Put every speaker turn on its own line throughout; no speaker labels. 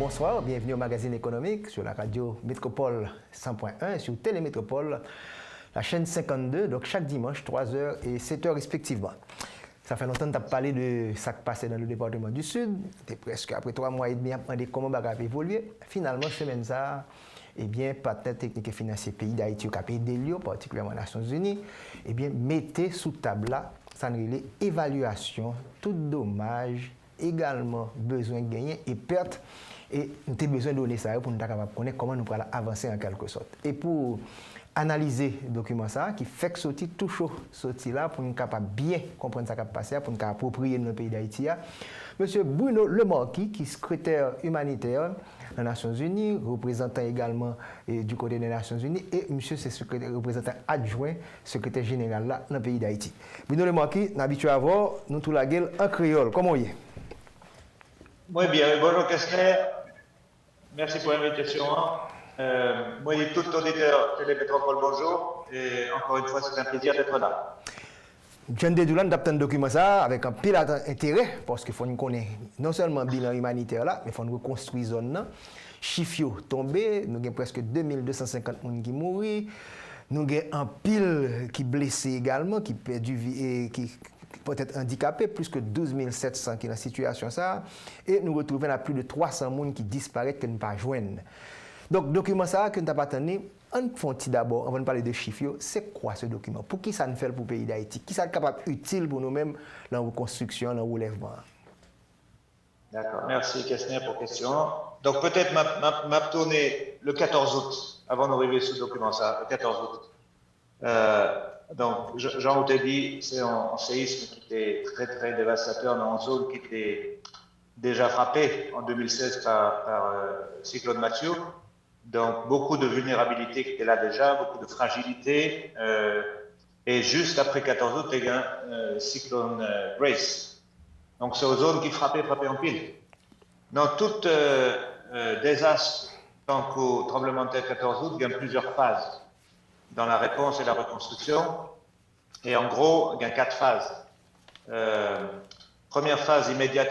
bonsoir, bienvenue au magazine économique sur la radio Métropole 100.1 et sur Télémétropole, la chaîne 52, donc chaque dimanche, 3h et 7h respectivement. Ça fait longtemps que tu as parlé de ce qui passait dans le département du Sud. Tu es presque après 3 mois et demi à demander comment ça va évoluer. Finalement, semaine ça, eh bien, partenaire technique et financier pays d'Haïti au Cap Delio, particulièrement les Nations Unies, eh bien, mettez sous table là, ça nous dit évaluation, tout dommage, également besoin de gagner et perte. Et nous avons besoin de donner ça pour nous connaître comment nous pourrons avancer en quelque sorte. Et pour analyser le document ça, qui fait que sortir tout chaud, sortir là, pour nous capables bien comprendre ce qui a passé, pour nous approprier notre pays d'Haïti. Monsieur Bruno Lemarquis, qui est secrétaire humanitaire des Nations Unies, représentant également du côté des Nations Unies, et monsieur c'est représentant adjoint, secrétaire général là, dans le pays d'Haïti. Bruno Lemarquis, nous habitués à voir, nous tous la gueule en créole. Comment y est?
Muy bien, bonjour Kessler. Merci pour l'invitation. Moi et tout auditeur Télémétropole, bonjour. Et encore une fois, c'est un plaisir d'être là.
John Dedoulan adapte un document ça avec un pile d'intérêt parce qu'il faut nous connaître non seulement le bilan humanitaire là, mais il faut nous reconstruire la zone. Chiffres tombés, nous avons presque 2250 personnes qui mourent, nous avons un pile qui blessé également, qui perdu vie, qui peut-être handicapé, plus que 12 700 qui sont dans cette situation ça, et nous retrouvons plus de 300 personnes qui disparaissent que nous ne pas joindre. Donc, document ça que nous n'avons pas tenu, on fait d'abord, avant de parler de chiffres, c'est quoi ce document? Pour qui ça nous fait pour le pays d'Haïti? Qui ça est capable utile pour nous-mêmes dans la reconstruction, dans le relèvement?
D'accord, merci Kessner pour la question. Donc peut-être m'a tourné le 14 août, avant d'arriver sur le document ça, le 14 août. Donc, Jean t'a dit, c'est un séisme qui était très très dévastateur dans une zone qui était déjà frappée en 2016 par cyclone Mathieu. Donc, beaucoup de vulnérabilité qui était là déjà, beaucoup de fragilité. Et juste après 14 août, il y a un cyclone Grace. Donc, c'est une zone qui frappait en pile. Dans tout désastre, tant qu'au tremblement de terre 14 août, il y a plusieurs phases dans la réponse et la reconstruction. Et en gros, il y a 4 phases. Première phase immédiate,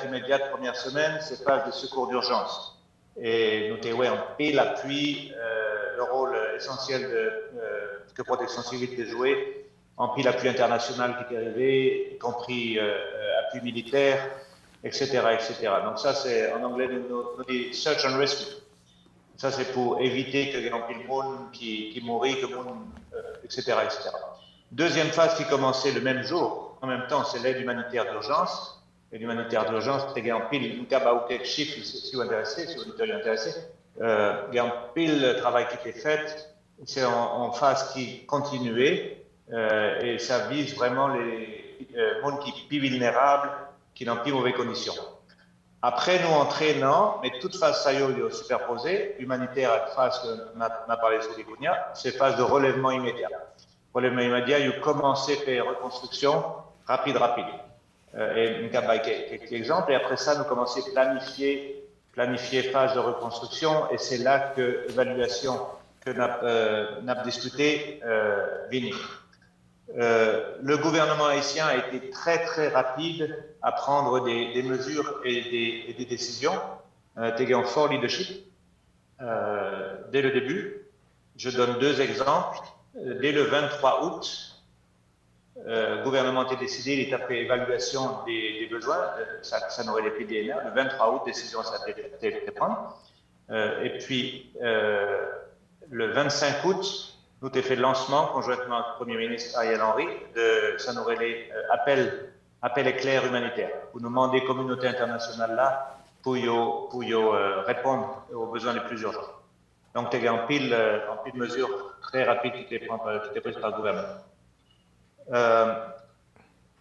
première semaine, c'est phase de secours d'urgence. Et nous avons en pile appui le rôle essentiel que Protection Civile a joué, en pile appui international qui est arrivé, y compris appui militaire, etc., etc. Donc ça, c'est en anglais, nous dit Search and Rescue. Ça, c'est pour éviter qu'il y ait un pile de monde qui mourit, etc., etc. Deuxième phase qui commençait le même jour, en même temps, c'est l'aide humanitaire d'urgence. L'aide humanitaire d'urgence, c'est un pile, quelques chiffres si vous intéressez, si vous êtes intéressé. Il y a un pile de travail qui était fait, c'est en phase qui continuait, et ça vise vraiment les gens qui sont plus vulnérables, qui sont dans plus mauvaises conditions. Après, nous entraînons, mais toute phase ça y est superposée, humanitaire et phase que m'a parlé sur l'Igounia, c'est phase de relèvement immédiat. Relèvement immédiat, il a commencé à faire reconstruction rapide. Et nous avons quelques exemples, et après ça, nous commençons à planifier phase de reconstruction, et c'est là que l'évaluation que nous avons discutée vient. Le gouvernement haïtien a été très très rapide à prendre des mesures et des décisions. Il y a un fort leadership dès le début. Je donne 2 exemples. Dès le 23 août, le gouvernement a décidé l'étape d'évaluation des besoins. Ça n'aurait les PDNA. Le 23 août, décision ça a été prise. Et puis, le 25 août, nous avons fait le lancement conjointement avec le Premier ministre Ariel Henry de ça nous les appel éclair humanitaire pour nous demander communauté internationale là pour répondre aux besoins les plus urgents. Donc il y a un pile de mesures très rapides qui étaient prises par le gouvernement.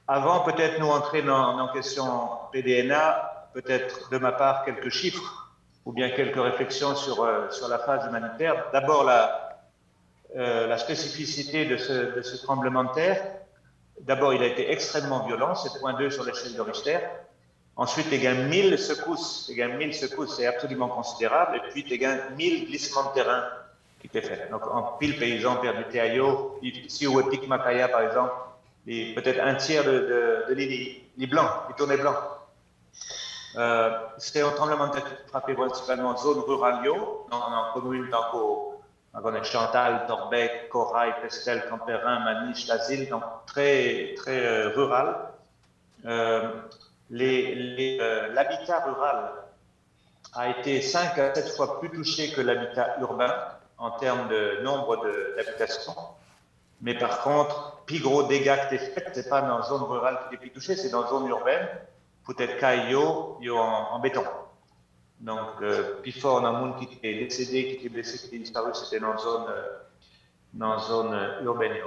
Avant peut-être nous entrer dans question PDNA, peut-être de ma part quelques chiffres ou bien quelques réflexions sur la phase humanitaire. D'abord la spécificité de ce tremblement de terre. D'abord, il a été extrêmement violent, 7,2 sur l'échelle de Richter. Ensuite, il y a 1000 secousses. C'est absolument considérable. Et puis, il y a 1000 glissements de terrain qui étaient faits. Donc, en pile, paysans perdent du Théayo. Ici, au Pic Macaya, par exemple, peut-être un tiers de les blancs, les tournés blancs. C'est un tremblement de terre qui frappait principalement en zone rurale, dans communes comme Chantal, Torbec, Corail, Pestel, Campérin, Maniche, l'Asile, donc très, très rural. L'habitat rural a été 5 à 7 fois plus touché que l'habitat urbain en termes de nombre d'habitations. Mais par contre, plus gros dégâts que fait, ce n'est pas dans la zone rurale qui est plus touchée, c'est dans la zone urbaine, peut-être caillot en béton. Donc, plus fort, on a un monde qui était décédé, qui était blessé, qui était disparu, c'était dans la zone urbaine.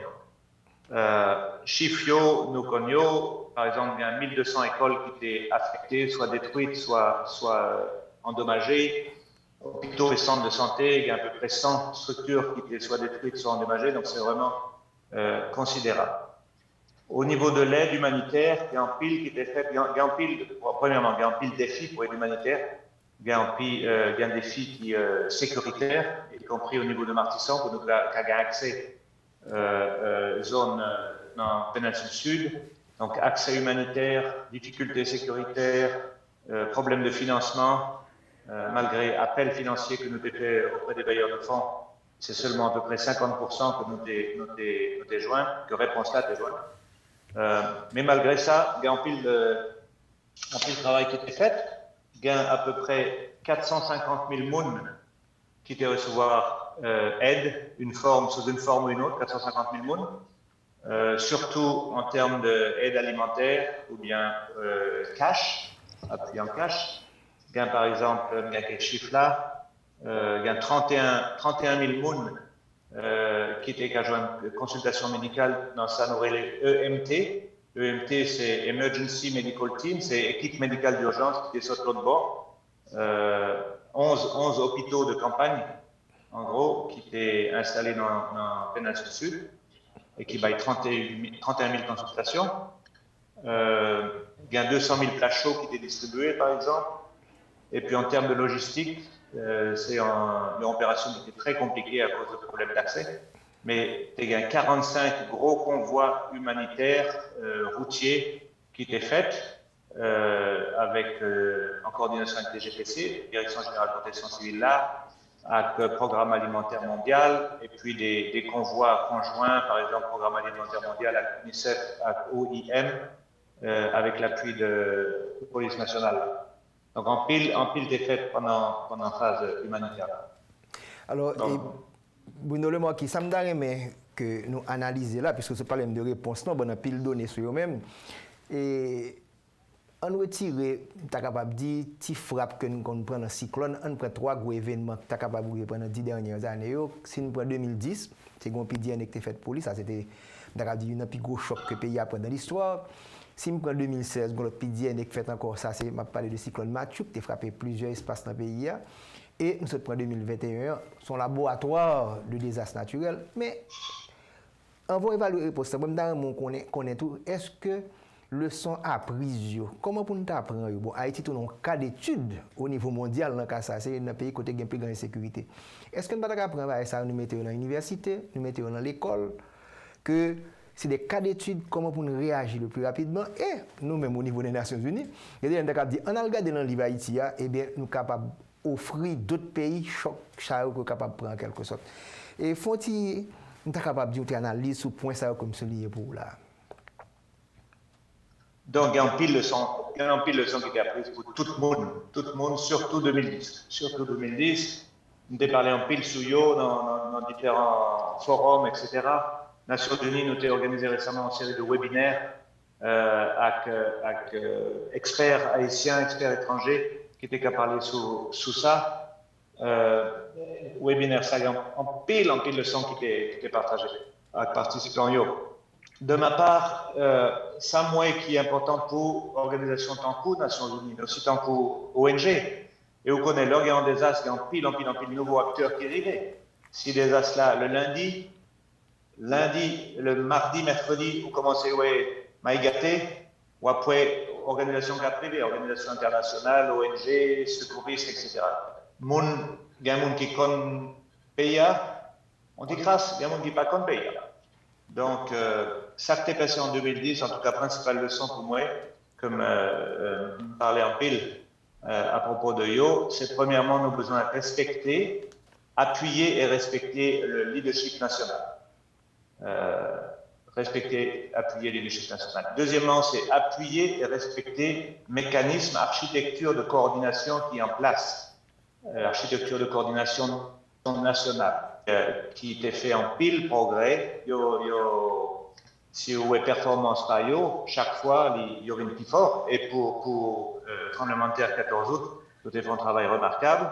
Chiffio, nous connaissons, par exemple, il y a 1200 écoles qui étaient affectées, soit détruites, soit endommagées. Hôpitaux et centres de santé, il y a à peu près 100 structures qui étaient soit détruites, soit endommagées, donc c'est vraiment considérable. Au niveau de l'aide humanitaire, il y a un pile qui était fait, premièrement, il y a un pile défi pour l'aide humanitaire, il y a un défi sécuritaire, y compris au niveau de Martissan, pour nous qui avons accès zone dans la péninsule sud, donc accès humanitaire, difficultés sécuritaires, problèmes de financement, malgré appels financiers que nous avons fait auprès des bailleurs de fonds, c'est seulement à peu près 50% que nous avons joints, que réponse là est joint. Mais malgré ça, il y a un pile de travail qui était fait, il y a à peu près 450 000 mounes qui étaient recevoir aide, sous une forme ou une autre, 450 000 mounes, surtout en termes d'aide alimentaire ou bien cash, appui en cash. Il y a par exemple, il y a quelques chiffres là, il y a 31 000 mounes qui étaient qu'à joindre consultation médicale dans ça, nous les EMT. EMT, c'est Emergency Medical Team, c'est équipe médicale d'urgence qui est sur l'autre bord. 11 hôpitaux de campagne, en gros, qui étaient installés dans la péninsule sud et qui baillent 31 000 consultations. Il y a 200 000 plats chauds qui étaient distribués, par exemple. Et puis en termes de logistique, c'est une opération qui était très compliquée à cause de problèmes d'accès. Mais il y a 45 gros convois humanitaires routiers qui étaient faits en coordination avec les GPC, Direction Générale de Protection Civile là, avec le Programme Alimentaire Mondial, et puis des convois conjoints, par exemple, Programme Alimentaire Mondial avec l'UNICEF, avec OIM, avec l'appui de la Police Nationale. Donc, en pile des fêtes pendant la phase humanitaire.
Alors, Bruno Lemoine, qui ça me donne mais que nous analyser là, puisque ce n'est pas de réponse, non, on a pile données sur eux-mêmes. Et on retire, tu es capable de dire, tu frappes que nous prenons dans le cyclone, on prend 3 gros événements que tu es capable de prendre dans les 10 dernières années. Si nous prenons 2010, c'est un pays qui a été fait pour lui, ça c'était un plus gros choc que le pays a pris dans l'histoire. Si nous prenons 2016, le pays qui a fait encore ça, c'est m'a parlé de cyclone Mathieu qui a frappé plusieurs espaces dans le pays. Et nous sommes en 2021, son laboratoire de désastres naturels. Mais on va évaluer pour ça. On connaît tout. Est-ce que leçon apprise, comment pour nous apprendre? Bon, Haïti est un cas d'étude au niveau mondial dans cas ça, c'est un pays qui a une plus grande insécurité. Est-ce que nous ne apprendre à ça, nous mettons dans l'université, nous mettons dans l'école, que c'est des cas d'étude, comment pour nous réagir le plus rapidement, et nous-mêmes au niveau des Nations Unies, il y a des gens qui disent, on a regardé dans le livre Haïti, et bien nous sommes capables d'offrir d'autres pays choc ça que capable de prendre en quelque sorte. Et faut-il nous sommes capables de faire une analyse sur point ça comme celui pour là.
Donc, il y a un pile de leçon qui est apprise pour tout le monde, surtout 2010. Surtout 2010, nous avons parlé un pile sur yo dans différents forums, etc. Nations Unies nous avons organisé récemment une série de webinaires avec experts haïtiens, experts étrangers qui étaient qu'à parler sous ça. Webinaire, ça y est, en pile de leçons qui étaient partagées avec participants yo. De ma part, ça moi qui est important pour l'organisation tant que Nations Unies, mais aussi tant que ONG. Et vous connaissez, là, il y a un désastre, il y a un pile de nouveaux acteurs qui arrivent. Si les désastres là, le le mardi, mercredi, vous commencez à maïgater, ou après, organisation privée, organisation internationale, ONG, secouristes, etc. Il y a des gens qui connaissent pays, on dit grâce, il y a des gens qui ne connaissent pas pays. Donc, ça qui est passé en 2010, en tout cas, principale leçon pour moi, comme parler en pile à propos de Yo, c'est premièrement, nous avons besoin de respecter, appuyer et respecter le leadership national. Respecter, appuyer le leadership national. Deuxièmement, c'est appuyer et respecter mécanisme, architecture de coordination qui est en place. Architecture de coordination nationale qui était fait en pile progrès. Si vous avez performance par yo, chaque fois, il y aura une petite fort. Et pour tremblement de terre 14 août, nous avons fait un travail remarquable.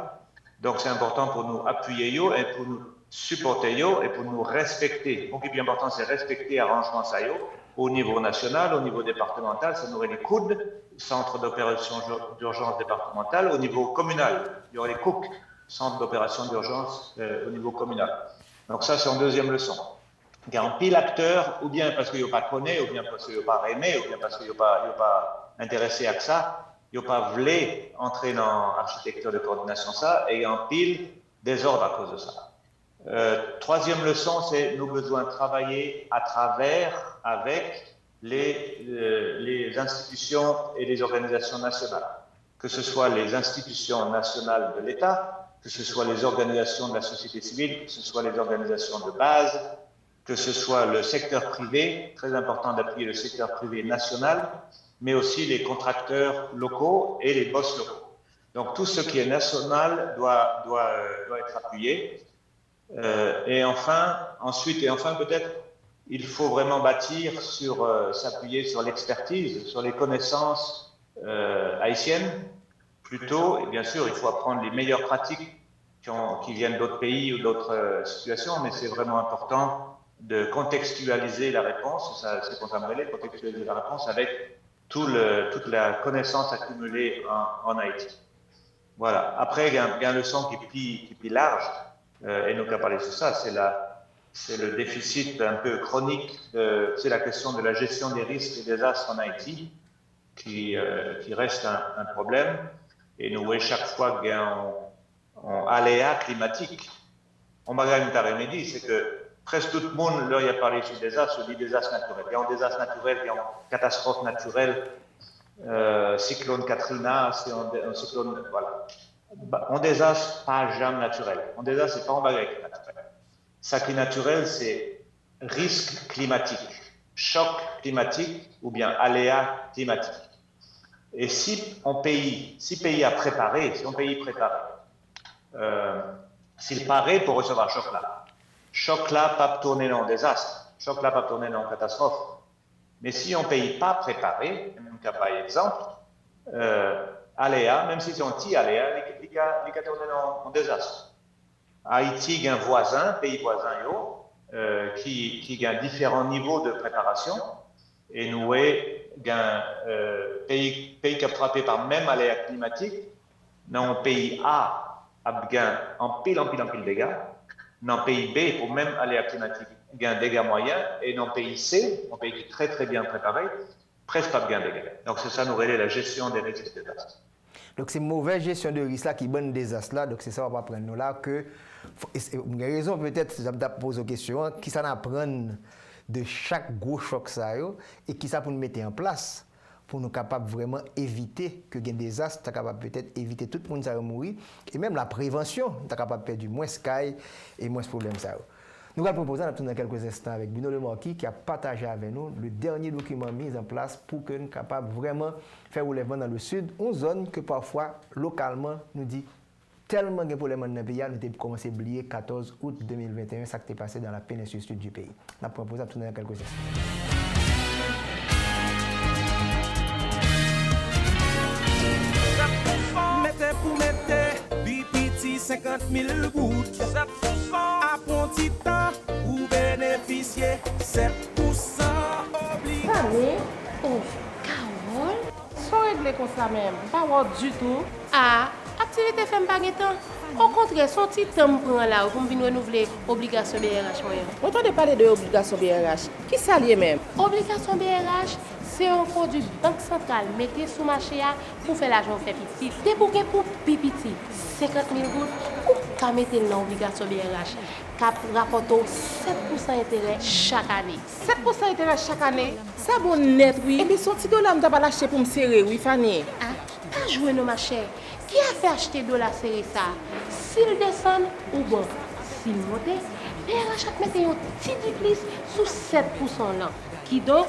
Donc, c'est important pour nous appuyer yo et pour nous supporter yo et pour nous respecter. Donc, le plus important, c'est respecter l'arrangement ça yo au niveau national, au niveau départemental. Ça nous aurait les COUD, Centre d'opération d'urgence départemental, au niveau communal. Il y aurait les COUC, Centre d'opération d'urgence au niveau communal. Donc, ça, c'est en deuxième leçon. Il y a un pile acteur, ou bien parce qu'il n'y a pas connu, ou bien parce qu'il n'y a pas aimé, ou bien parce qu'il n'y a pas intéressé à ça, il n'y a pas voulu entrer dans l'architecture de coordination ça, et il y a un pile désordre à cause de ça. Troisième leçon, c'est nous besoin de travailler à travers, avec les institutions et les organisations nationales, que ce soit les institutions nationales de l'État, que ce soit les organisations de la société civile, que ce soit les organisations de base, que ce soit le secteur privé, très important d'appuyer le secteur privé national, mais aussi les contracteurs locaux et les boss locaux. Donc tout ce qui est national doit être appuyé. Et enfin peut-être, il faut vraiment bâtir s'appuyer sur l'expertise, sur les connaissances haïtiennes plutôt. Et bien sûr, il faut apprendre les meilleures pratiques qui viennent d'autres pays ou d'autres situations, mais c'est vraiment important de contextualiser la réponse, c'est qu'on s'aimerait contextualiser la réponse avec toute la connaissance accumulée en Haïti. Voilà. Après, il y a une leçon qui est plus large, et nous avons parlé de ça, c'est le déficit un peu chronique, c'est la question de la gestion des risques et des désastres en Haïti, qui reste un problème. Et nous voyons chaque fois qu'il y a un aléa climatique, on m'a gagné un remédie, c'est que presque tout le monde, là, il a parlé sur des désastres naturels. Il y a un désastre naturel, il y a une catastrophe naturelle, cyclone Katrina, c'est un cyclone, voilà. Un désastre, pas jamais naturel. Un désastre, c'est pas un bagage naturel. Ça qui est naturel, c'est risque climatique, choc climatique ou bien aléa climatique. Et si un pays a préparé, s'il paraît pour recevoir choc là, choc là pas tourner dans un désastre, choc là pas tourner dans une catastrophe. Mais si on ne paye pas préparé, même cas par exemple, aléa, même si c'est un petit aléa, il peut tourner dans un désastre. Haïti, il y a un voisin, pays voisin, qui a différents niveaux de préparation. Et nous, il y a un pays qui est frappé par même aléa climatique. Dans le pays A, il y a en pile dégâts. Dans le pays B, pour même aléa climatique, il y a un dégât moyen. Et dans le pays C, un pays qui est très très bien préparé, presque pas de dégâts. Donc c'est ça, nous relève la gestion des risques et des désastres.
Donc c'est mauvaise gestion de risque là qui bonne désastre là. Donc c'est ça on va prendre nous là que une raison peut-être ça me pose une question qui ça apprendre de chaque gros choc ça et qui ça pour nous mettre en place pour nous capables vraiment éviter que des désastres, tu capable peut-être éviter tout le monde ça mourir et même la prévention, tu capable perdre moins sky et moins problème ça. Nous allons proposer dans quelques instants avec Bruno Lemarquis qui a partagé avec nous le dernier document mis en place pour que nous soyons capables vraiment faire relèvement dans le sud, une zone que parfois localement nous dit tellement de problèmes dans le pays, nous avons commencé à oublier 14 août 2021, ça qui est passé dans la péninsule sud du pays. Nous allons proposer dans quelques instants.
Mettez pour mettre, bipiti 50 000 gouttes. À bon petit temps, vous bénéficiez 7% obligé.
Allez, oh, Carole, sans régler comme ça même, pas voir du tout. Ah, activité fait pas de temps. Au contraire, son petit temps prend là pour venir renouveler obligation BRH moyen.
On entend parler de obligation BRH. Qui ça lié même?
Obligation BRH, c'est un produit banque centrale mettez sous marché pour faire l'argent fait petit. Débouquer pour pipiti 50 000 gouttes ou qu'à mettre dans l'obligation BRH cap rapporte 7% intérêt chaque année.
7% intérêt chaque année? Ça bon net oui. Et puis son petit dollar m'ta pas lâcher pour me serrer oui Fanny.
Ah, ka jouer nos ma chère? Qui a fait acheter de la série ça? S'il descend ou bon, s'il monte, PRH a mis un petit déplice sous 7% là. Qui donc,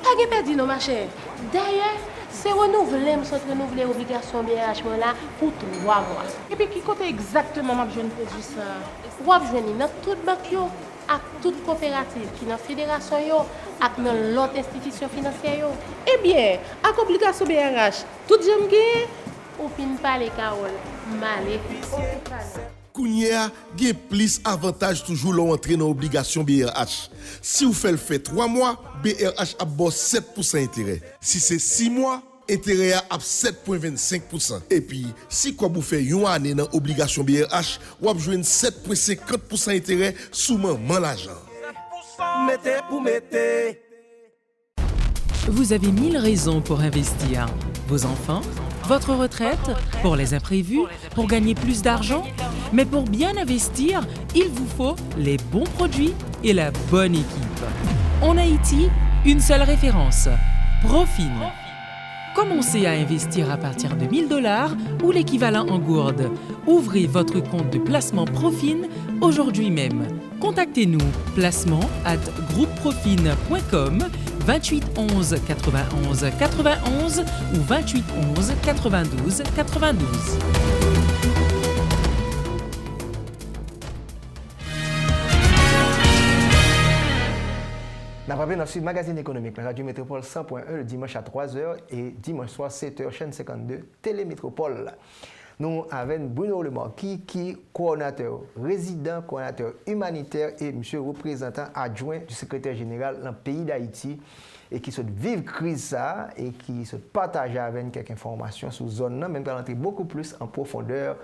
pas de perdu nos ma chère. D'ailleurs, c'est renouvelé, renouveler l'obligation BRH là pour 3 mois.
Et puis, qui côté exactement m'a besoin de produit ça?
Ou besoin dans toute banque yo, ak toute coopérative qui dans fédération yo, ak dans l'autre institution financière yo.
Eh bien, avec obligation BRH, tout j'aime gagner.
Ou fin parler Carole, malé.
Kounia, gen plus avantage toujours l'on entrer dans obligation BRH. Si vous faites le fait 3 mois, BRH a boss 7% intérêt. Si c'est 6 mois, intérêt à 7,25%. Et puis, si quoi vous faites une année dans obligation BRH, vous avez 7,50% intérêt sous maman l'argent.
Mettez pour mettez.
Vous avez 1000 raisons pour investir. Vos enfants, votre retraite, pour les imprévus, pour gagner plus d'argent. Mais pour bien investir, il vous faut les bons produits et la bonne équipe. En Haïti, une seule référence, Profin. Commencez à investir à partir de 1 000 $ ou l'équivalent en gourde. Ouvrez votre compte de placement Profin aujourd'hui même. Contactez-nous placement@groupeprofin.com 28 11 91 91 ou 28 11 92 92.
Nous avons dans le magazine économique, la radio Métropole 100.1 le dimanche à 3h et dimanche soir 7h, chaîne 52, Télémétropole. Nous avons Bruno Lemarquis qui est coordonnateur résident, coordonnateur humanitaire et monsieur représentant adjoint du secrétaire général dans le pays d'Haïti et qui se vive crise ça et qui se partage avec quelques informations sur zone là, même pour entrer beaucoup plus en profondeur.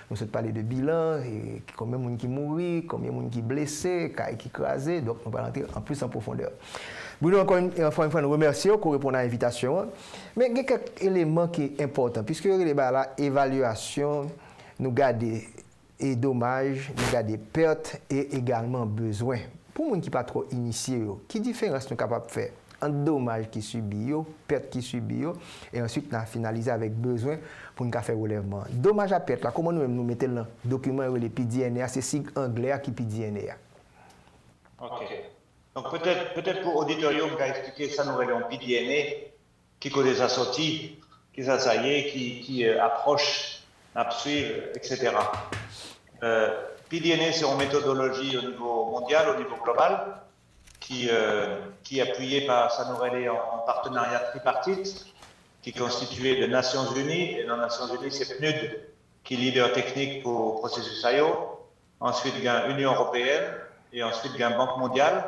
Nous sommes parler de bilan, et combien de gens qui mourent, combien de gens qui blessés, qui écrasés, donc nous allons entrer en plus en profondeur. Bruno, encore une fois, nous remercions pour répondre à l'invitation. Mais il y a quelques éléments qui sont importants, puisque l'évaluation, nous gardons et dommages, nous gardons pertes et également besoins. Pour les gens qui ne sont pas trop initiés, quelle différence nous sommes capables de faire entre dommages qui subissent, pertes qui subissent, et ensuite nous finaliser avec besoin pour nous faire relèvement. Dommage à perte, là, comment nous mettons dans le document les PDNA, c'est sigle anglais qui PDNA.
Ok. Donc peut-être pour l'auditorium, on va expliquer ça, nous avons PDNA qui a déjà sorti, qui ça y est, qui approche, suivre, etc. PDNA, c'est une méthodologie au niveau mondial, au niveau global, qui est appuyée par Sanourelé en partenariat tripartite, qui est constitué de Nations Unies, et dans les Nations Unies, c'est PNUD qui est leader technique pour le processus AIO, ensuite il y a l'Union européenne, et ensuite il y a la Banque mondiale,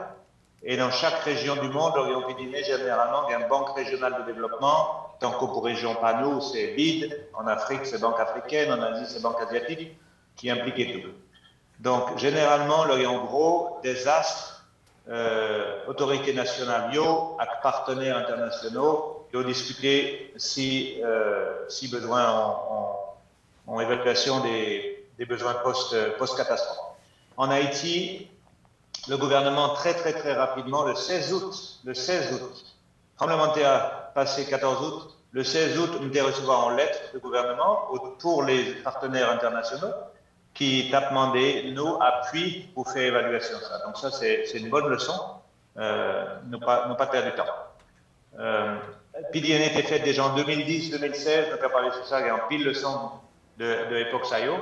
et dans chaque région du monde, l'Orient Pédiné, généralement, il y a une Banque régionale de développement, tant que pour région pas nous, c'est BID, en Afrique, c'est Banque africaine, en Asie, c'est Banque asiatique, qui implique tout. Donc, généralement, il y a en gros des astres, autorités nationales, avec partenaires internationaux, qui ont discuté si besoin en évaluation des besoins post-catastrophe. En Haïti, le gouvernement très rapidement, le 16 août, tremblement de terre passé 14 août, le 16 août, nous devons recevoir en lettre le gouvernement pour les partenaires internationaux qui t'a demandé, nous, appui pour faire évaluation de ça. Donc ça, c'est une bonne leçon, ne pas perdre du temps. PDN était fait déjà en 2010-2016, nous avons parlé de ça, il y a en pile leçon de l'époque SAIO,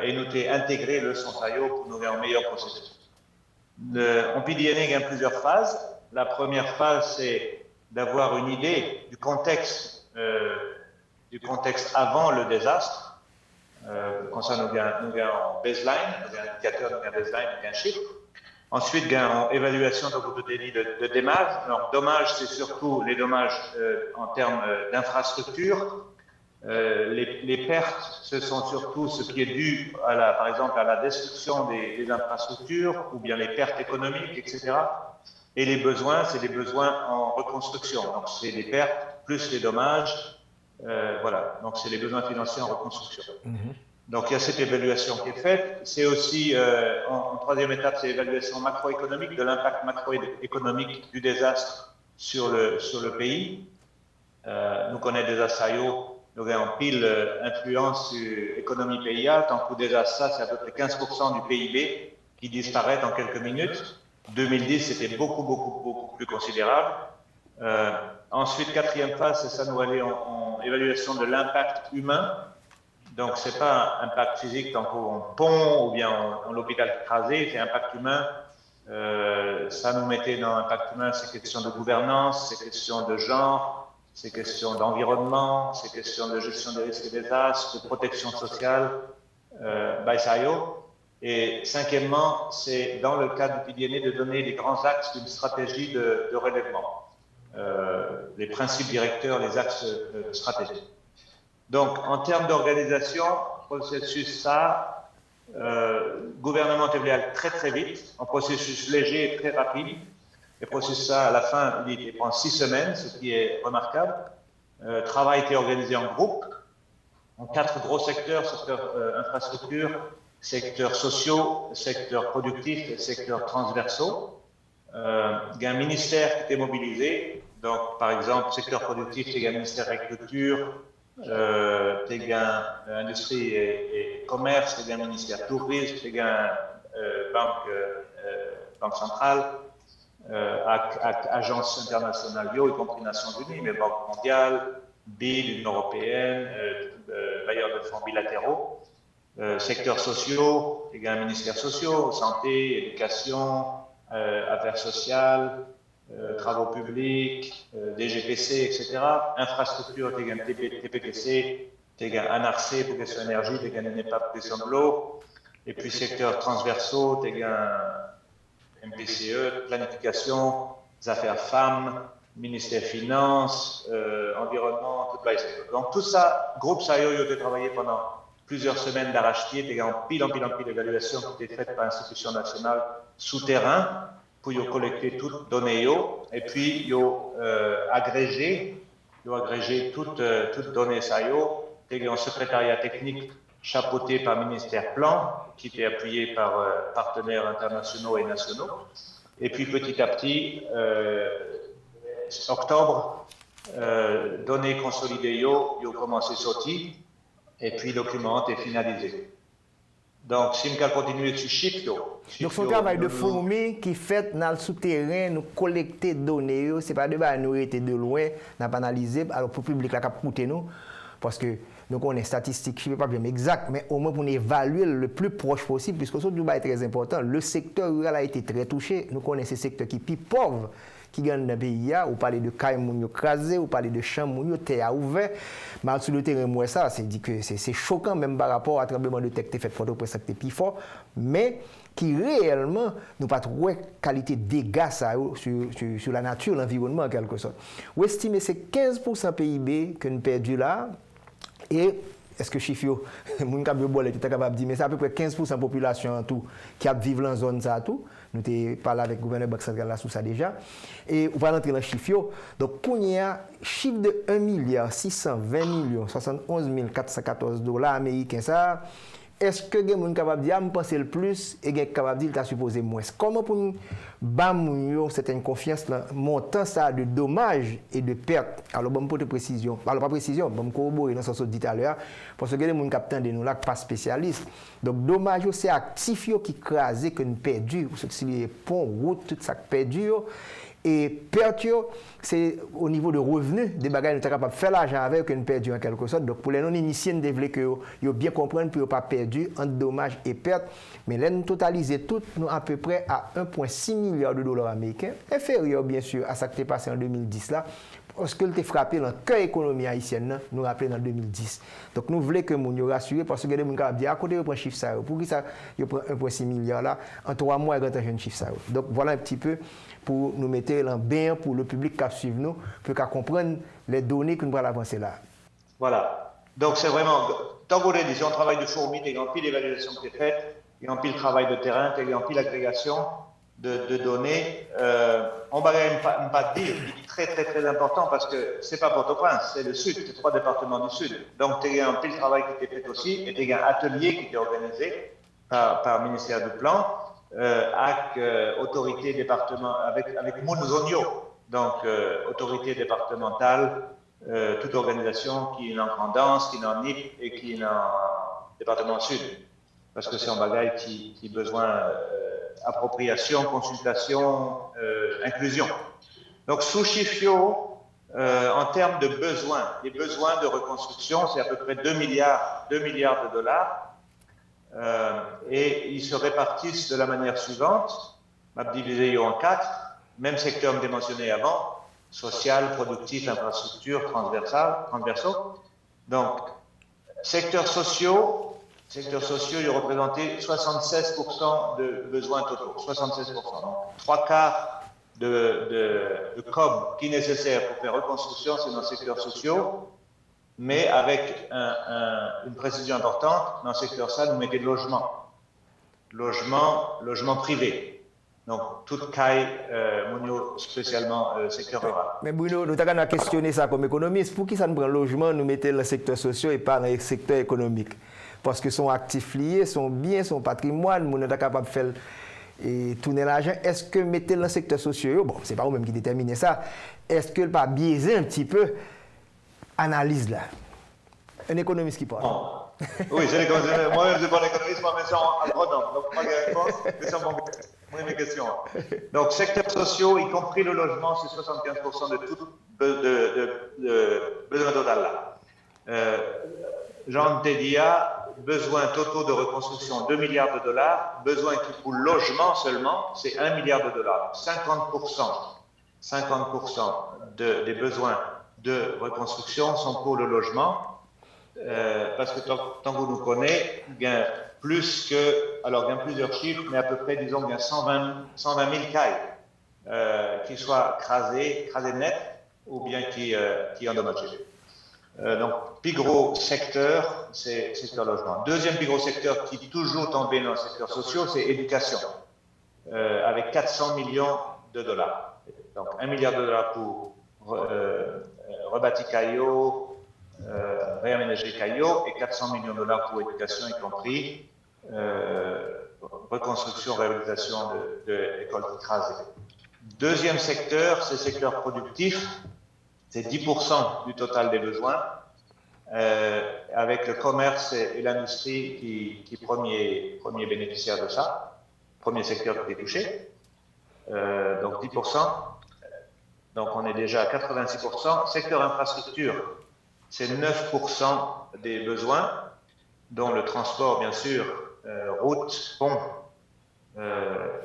et nous avons intégré le son SAIO pour nous avoir un meilleur processus. En PDN, il y a plusieurs phases. La première phase, c'est d'avoir une idée du contexte avant le désastre. Comme ça, nous avons un baseline, nous avons un indicateur, nous avons un baseline, nous avons un chiffre. Ensuite, il y a une évaluation de dommages. Alors, dommages, c'est surtout les dommages en termes d'infrastructure. Les pertes, ce sont surtout ce qui est dû, par exemple, à la destruction des infrastructures ou bien les pertes économiques, etc. Et les besoins, c'est des besoins en reconstruction. Donc, c'est les pertes plus les dommages. Voilà, donc c'est les besoins financiers en reconstruction. Donc il y a cette évaluation qui est faite. C'est aussi, en troisième étape, c'est l'évaluation macroéconomique, de l'impact macroéconomique du désastre sur le pays. Nous connaissons des désastres, nous avons en pile influence sur l'économie paysanne, tant que déjà ça, c'est à peu près 15% du PIB qui disparaît en quelques minutes. 2010, c'était beaucoup plus considérable. Ensuite, quatrième phase, c'est ça, nous allons en évaluation de l'impact humain. Donc, ce n'est pas un impact physique tant qu'on pont ou bien en l'hôpital écrasé, c'est impact humain. Ça nous mettait dans l'impact humain, c'est question de gouvernance, c'est question de genre, c'est question d'environnement, c'est question de gestion des risques et des désastres, de protection sociale, et cinquièmement, c'est dans le cadre du PDNE de donner les grands axes d'une stratégie de relèvement, les principes directeurs, les axes stratégiques. Donc, en termes d'organisation, processus ça, gouvernement TVL très vite, un processus léger et très rapide. Le processus ça, à la fin, il prend 6 semaines, ce qui est remarquable. Le travail a été organisé en groupe, en 4 gros secteurs, secteur infrastructure, secteurs sociaux, secteurs productifs et secteurs transversaux. Il y a un ministère qui était mobilisé. Donc, par exemple, secteur productif, il y a un ministère de l'agriculture, il y a industrie et commerce, il y a un ministère tourisme, il y a banque centrale, agence internationale, y compris Nations Unies, mais Banque mondiale, BIL, Union européenne, bailleurs de fonds bilatéraux. Secteurs sociaux, il y a un ministère social, santé, éducation, affaires sociales, travaux publics, DGPC, etc. Infrastructure, il y a un TPPC, il y a un ANARC pour question énergie, il y a un ENEPA pour question de l'eau. Et puis secteurs transversaux, il y a un MPCE, planification, affaires femmes, ministère finances, environnement, tout ça. Donc tout ça, groupe SAIO, il a travaillé pendant plusieurs semaines d'arrache-pied, il y a en pile d'évaluations qui étaient faites par l'institution nationale souterrain pour collecter toutes les données et puis ils ont agrégé toutes les données SAIO. Il y a un secrétariat technique chapeauté par le ministère Plan qui était appuyé par partenaires internationaux et nationaux. Et puis petit à petit, octobre, données consolidées, ils ont commencé à sortir. Et puis, le document est finalisé. Donc, si nous continuons sur chiffre,
donc, son travail de fourmi qui fait dans le souterrain, nous collecter des données, ce n'est pas de nous été de loin, nous pas analysé, alors pour le public, là, écouter nous, parce que nous connaissons statistiques, je ne sais pas bien exact, mais au moins pour évaluer le plus proche possible, puisque ce qui est très important, le secteur rural a été très touché, nous connaissons ces secteurs qui sont plus pauvres, qui gagnent dans le pays, ou parler de cailles crasées, ou parler de champs terre ouvert. Mais sur le terrain, moi, ça, c'est dit que c'est choquant, même par rapport à tremblement de terre qui fait Port-au-Prince qui est plus fort, mais qui réellement nous pas trouvé qualité de dégâts ça, sur la nature, l'environnement en quelque sorte. Vous estimez que c'est 15% PIB que nous perdons là, et est-ce que chiffre, mon cap de bol est capable de dire, mais c'est à peu près 15% de la population en tout qui vivent dans la zone ça tout. Nous avons parlé avec le gouverneur Banque centrale là sur ça déjà. Et on va rentrer dans le chiffre. Donc, pour y a chiffre de 1 620 71 414 dollars américains, ça, est-ce que les gens capable de dire, je pense le plus, et les gens capable de dire, tu as supposé moins? Comment pour nous bam certaine confiance dans le montant ça de dommages et de pertes? Alors, bon, pour te précision, alors pas précision, bon, corroborer dans ce que je dis tout à l'heure, parce que les gens captent de nous là, pas spécialistes. Donc, dommages, c'est actifs qui crasent, que nous perdus, c'est les ponts, routes, tout ça perdu. Et perte, c'est au niveau de revenus, des bagages nous sommes capables de faire l'argent avec une perdu en quelque sorte. Donc pour les non-initiés, nous devons que vous bien comprendre pour ne pas perdu entre dommages et pertes. Mais là, nous totalisons tout, nous à peu près à 1,6 milliard de dollars américains, inférieur bien sûr à ce qui est passé en 2010 là. Parce que le frappé dans le cœur de l'économie haïtienne, nous rappelons en 2010. Donc nous voulons que nous rassurions parce que les gens qui disent à côté de prendre chiffre ça, pour qui ça prend 1,6 milliard là, en 3 mois, il y a un chiffre ça. Donc voilà un petit peu pour nous mettre en bain pour le public qui suit nous, pour qu'il comprenne les données que nous allons avancer là.
Voilà. Donc c'est vraiment, tant qu'on dit, on travaille de fourmi, il y a un pile d'évaluation qui est faite, il y a un pile de travail de terrain, il y a un pile d'agrégation de données. On va pas dire, il est très important parce que c'est pas Port-au-Prince, c'est le sud, c'est 3 départements du sud. Donc il y a un pile de travail qui était fait aussi, et il y a un atelier qui était organisé par le ministère du Plan, avec autorité départementale, avec Mounzonio, donc autorité départementale, toute organisation qui est en dense, qui est en NIP et qui est en département sud. Parce que c'est un bagage qui a besoin appropriation, consultation, inclusion. Donc, sous Chifio, en termes de besoins, les besoins de reconstruction, c'est à peu près 2 milliards de dollars. Et ils se répartissent de la manière suivante. On va diviser en 4, même secteur que j'ai mentionné avant, social, productif, infrastructure, transversaux. Donc, secteurs sociaux, ils représentaient 76% de besoins totaux, 76%. Donc, 3/4 de COB qui est nécessaire pour faire reconstruction, c'est dans les secteurs sociaux, mais avec une précision importante, dans le secteur ça, nous mettons logement privé. Donc, toute caille, spécialement secteur rural.
Mais Bruno, nous avons questionné ça comme économiste. Pour qui ça nous prend logement, nous mettons dans le secteur social et pas dans le secteur économique? Parce que son actifs liés, son bien, son patrimoine, nous sommes capables de faire et tourner l'argent. Est-ce que mettez dans le secteur social, bon, c'est pas vous-même qui déterminez ça, est-ce que pas biaiser un petit peu analyse là? Un économiste qui parle.
Bon. Oui, moi-même, je ne suis pas un économiste, moi, mais c'est un agronome. Donc, pas de réponse, mais c'est mes questions. Donc, secteurs sociaux, y compris le logement, c'est 75% de tout besoin total là. Jean Tédia, besoins totaux de reconstruction 2 milliards de dollars, besoins qui pour le logement seulement, c'est 1 milliard de dollars. 50% des besoins de reconstruction sont pour le logement. Parce que tant que vous nous connaissez, il y a plus que, alors il y a plusieurs chiffres, mais à peu près, disons, il y a 120 000 cailles qui soient crasées net ou bien qui endommagées. Donc, plus gros secteur, c'est le logement. Deuxième plus gros secteur qui est toujours tombé dans le secteur social, c'est éducation, avec 400 millions de dollars. Donc, 1 milliard de dollars pour rebâtir Caillot, réaménager Caillot et 400 millions de dollars pour éducation, y compris reconstruction, réhabilitation d'écoles crasées. Deuxième secteur, c'est le secteur productif, c'est 10% du total des besoins, avec le commerce et l'industrie qui est premier bénéficiaire de ça, premier secteur qui est touché, donc 10%, donc on est déjà à 86%. Secteur infrastructure, c'est 9% des besoins, dont le transport, bien sûr, route, pont,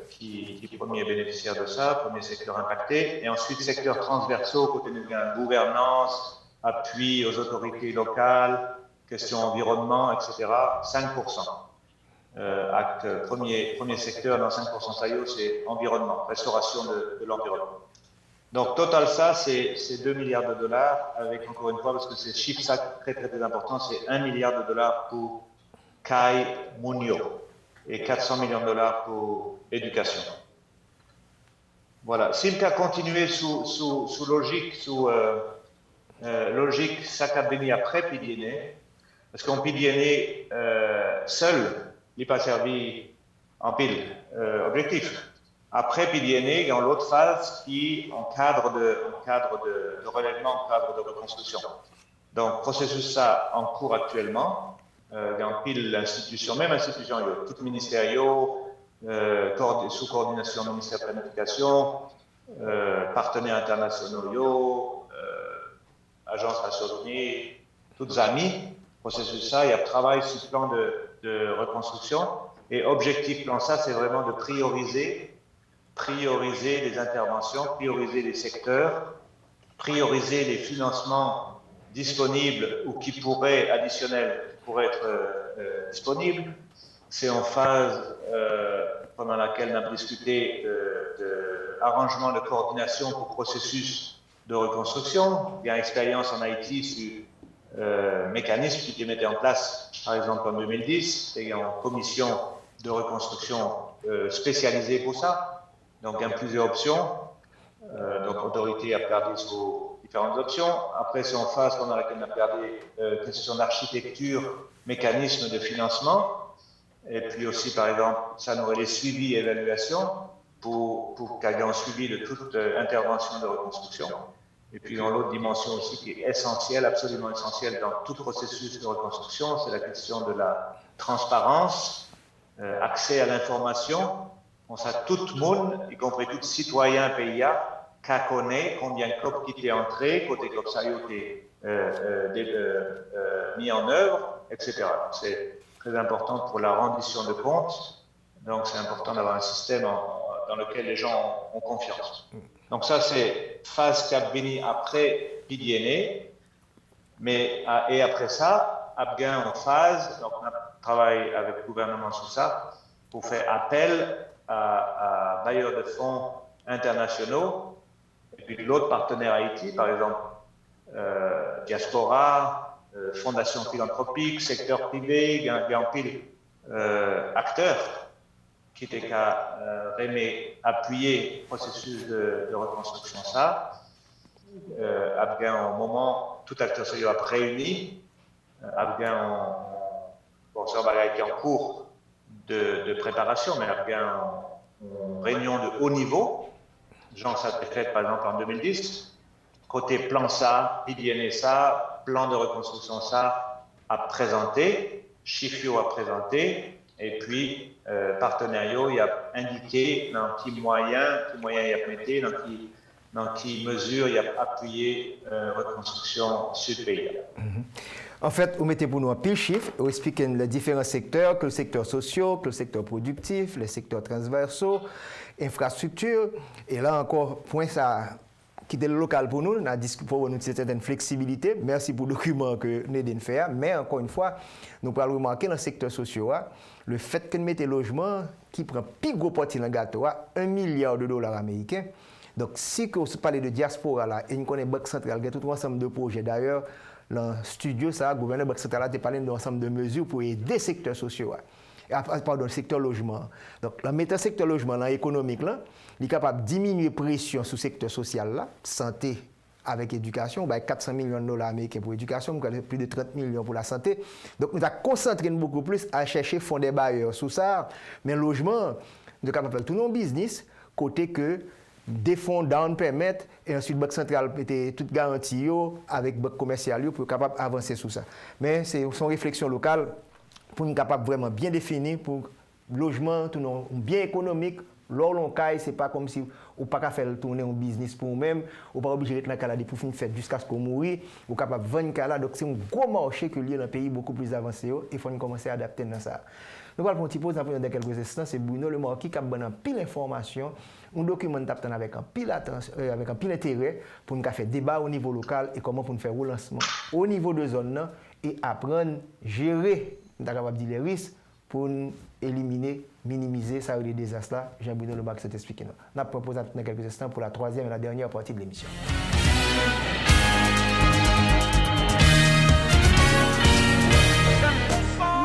qui est premier bénéficiaire de ça, premier secteur impacté. Et ensuite, secteurs transversaux, côté de gouvernance, appui aux autorités locales, questions environnement, etc., 5%. Premier secteur dans 5% SAIO, c'est environnement, restauration de l'environnement. Donc, total, ça, c'est 2 milliards de dollars, avec, encore une fois, parce que c'est chiffre ça très, très, très important, c'est 1 milliard de dollars pour CAI Munio et 400 millions de dollars pour éducation. Voilà. Si le cas continuait sous logique, ça a béni après Pidiéné, parce qu'en Pidiéné, seul, il n'est pas servi en pile objectif. Après Pidiéné, il y a l'autre phase qui en cadre de relèvement, en cadre de reconstruction. Donc, processus ça en cours actuellement. Il y a en pile l'institution, même institution, il y a tout ministériel, sous coordination du ministère de la Planification, partenaires internationaux, agences nationales unies, toutes amies. Processus ça, il y a travail sur le plan de reconstruction. Et objectif plan ça, c'est vraiment de prioriser les interventions, prioriser les secteurs, prioriser les financements disponibles ou qui pourraient, additionnels, pourraient être disponibles. C'est en phase pendant laquelle on a discuté d'arrangement de coordination pour processus de reconstruction. Il y a une expérience en Haïti sur mécanisme qui était mis en place, par exemple en 2010, et il y a une commission de reconstruction spécialisée pour ça. Donc, il y a plusieurs options. Donc, l'autorité a regardé sur différentes options. Après, c'est en phase pendant laquelle on a regardé question d'architecture, mécanisme de financement. Et puis aussi, par exemple, ça nous aurait les suivis et évaluations pour qu'il y ait un suivi de toute intervention de reconstruction. Et puis dans l'autre dimension aussi qui est essentielle, absolument essentielle dans tout processus de reconstruction, c'est la question de la transparence, accès à l'information. On sait tout le monde, y compris tout citoyen PIA, qu'à connaît combien de COP qui étaient entrés, côté COP ça a été mis en œuvre, etc. C'est très important pour la rendition de comptes. Donc c'est important d'avoir un système dans lequel les gens ont confiance. Donc ça c'est phase qui a béni après PDNA, et après ça, Abgain en phase, donc on travaille avec le gouvernement sur ça, pour faire appel à bailleurs de fonds internationaux, et puis l'autre partenaire Haïti, par exemple, Diaspora, Fondation philanthropique, secteur privé, il y a un pile acteurs qui était qu'à appuyer le processus de reconstruction ça. Abgain, au moment, tout acteur sérieux a réuni. Abgain, bon, ça va être en cours de préparation, mais Abgain en réunion de haut niveau. Genre, ça a été fait par exemple en 2010. Côté plan ça, PDNA ça, plan de reconstruction ça à présenter, Chifio à présenter, et puis partenariat, il a indiqué dans quels moyens il a mis, dans quelle mesure il a appuyé reconstruction sud-pays.
En fait, vous mettez pour nous un pile chiffre, vous expliquez les différents secteurs, que le secteur social, que le secteur productif, les secteurs transversaux, infrastructure. Et là encore, point ça, qui est le local pour nous, pour nous une certaine flexibilité. Merci pour le document que nous avons fait. Mais encore une fois, nous pouvons remarquer dans le secteur social, le fait que nous mettons logement qui prend plus gros parti dans le gâteau, $1 milliard américains. Donc, si vous parlez de diaspora, là, et nous connaissons Banque centrale, il y a tout un ensemble de projets. D'ailleurs, dans le studio, le gouverneur Banque centrale a parlé d'un ensemble de mesures pour aider les secteurs sociaux. Pardon, le secteur logement. Donc, la mettre secteur logement là, économique, là, il est capable de diminuer la pression sur le secteur social, là, santé avec éducation, $400 millions américains pour l'éducation, plus de 30 millions pour la santé. Donc, nous avons concentré beaucoup plus à chercher fonds des bailleurs sous ça. Mais le logement, nous sommes capables de faire tout nos business, côté que des fonds down permettent, et ensuite, la Banque centrale était toute garantie avec la Banque commerciale pour être capable d'avancer sur ça. Mais c'est son réflexion locale pour nous capable vraiment bien définir pour le logement, tout non, bien économique. Lors l'on caille, c'est pas comme si on pas faire tourner un business pour nous-mêmes, on pas obligé d'être dans Canada pour finir faire jusqu'à ce qu'on mourit, on capable de vendre Canada. Donc c'est un gros marché que lié dans un pays beaucoup plus avancé. Il faut commencer à adapter dans ça. Nous allons prendre un petit pause dans quelques instants. C'est Bruno Le Marquis qui a donné pile d'informations, un document avec un pile intérêt pour nous faire débat au niveau local et comment pour nous faire relancement au niveau de zone et apprendre à gérer les risques pour éliminer, minimiser ça les désastres. Jean-Bruno Le Marquis s'est expliqué. Nous allons proposer dans quelques instants pour la troisième et la dernière partie de l'émission.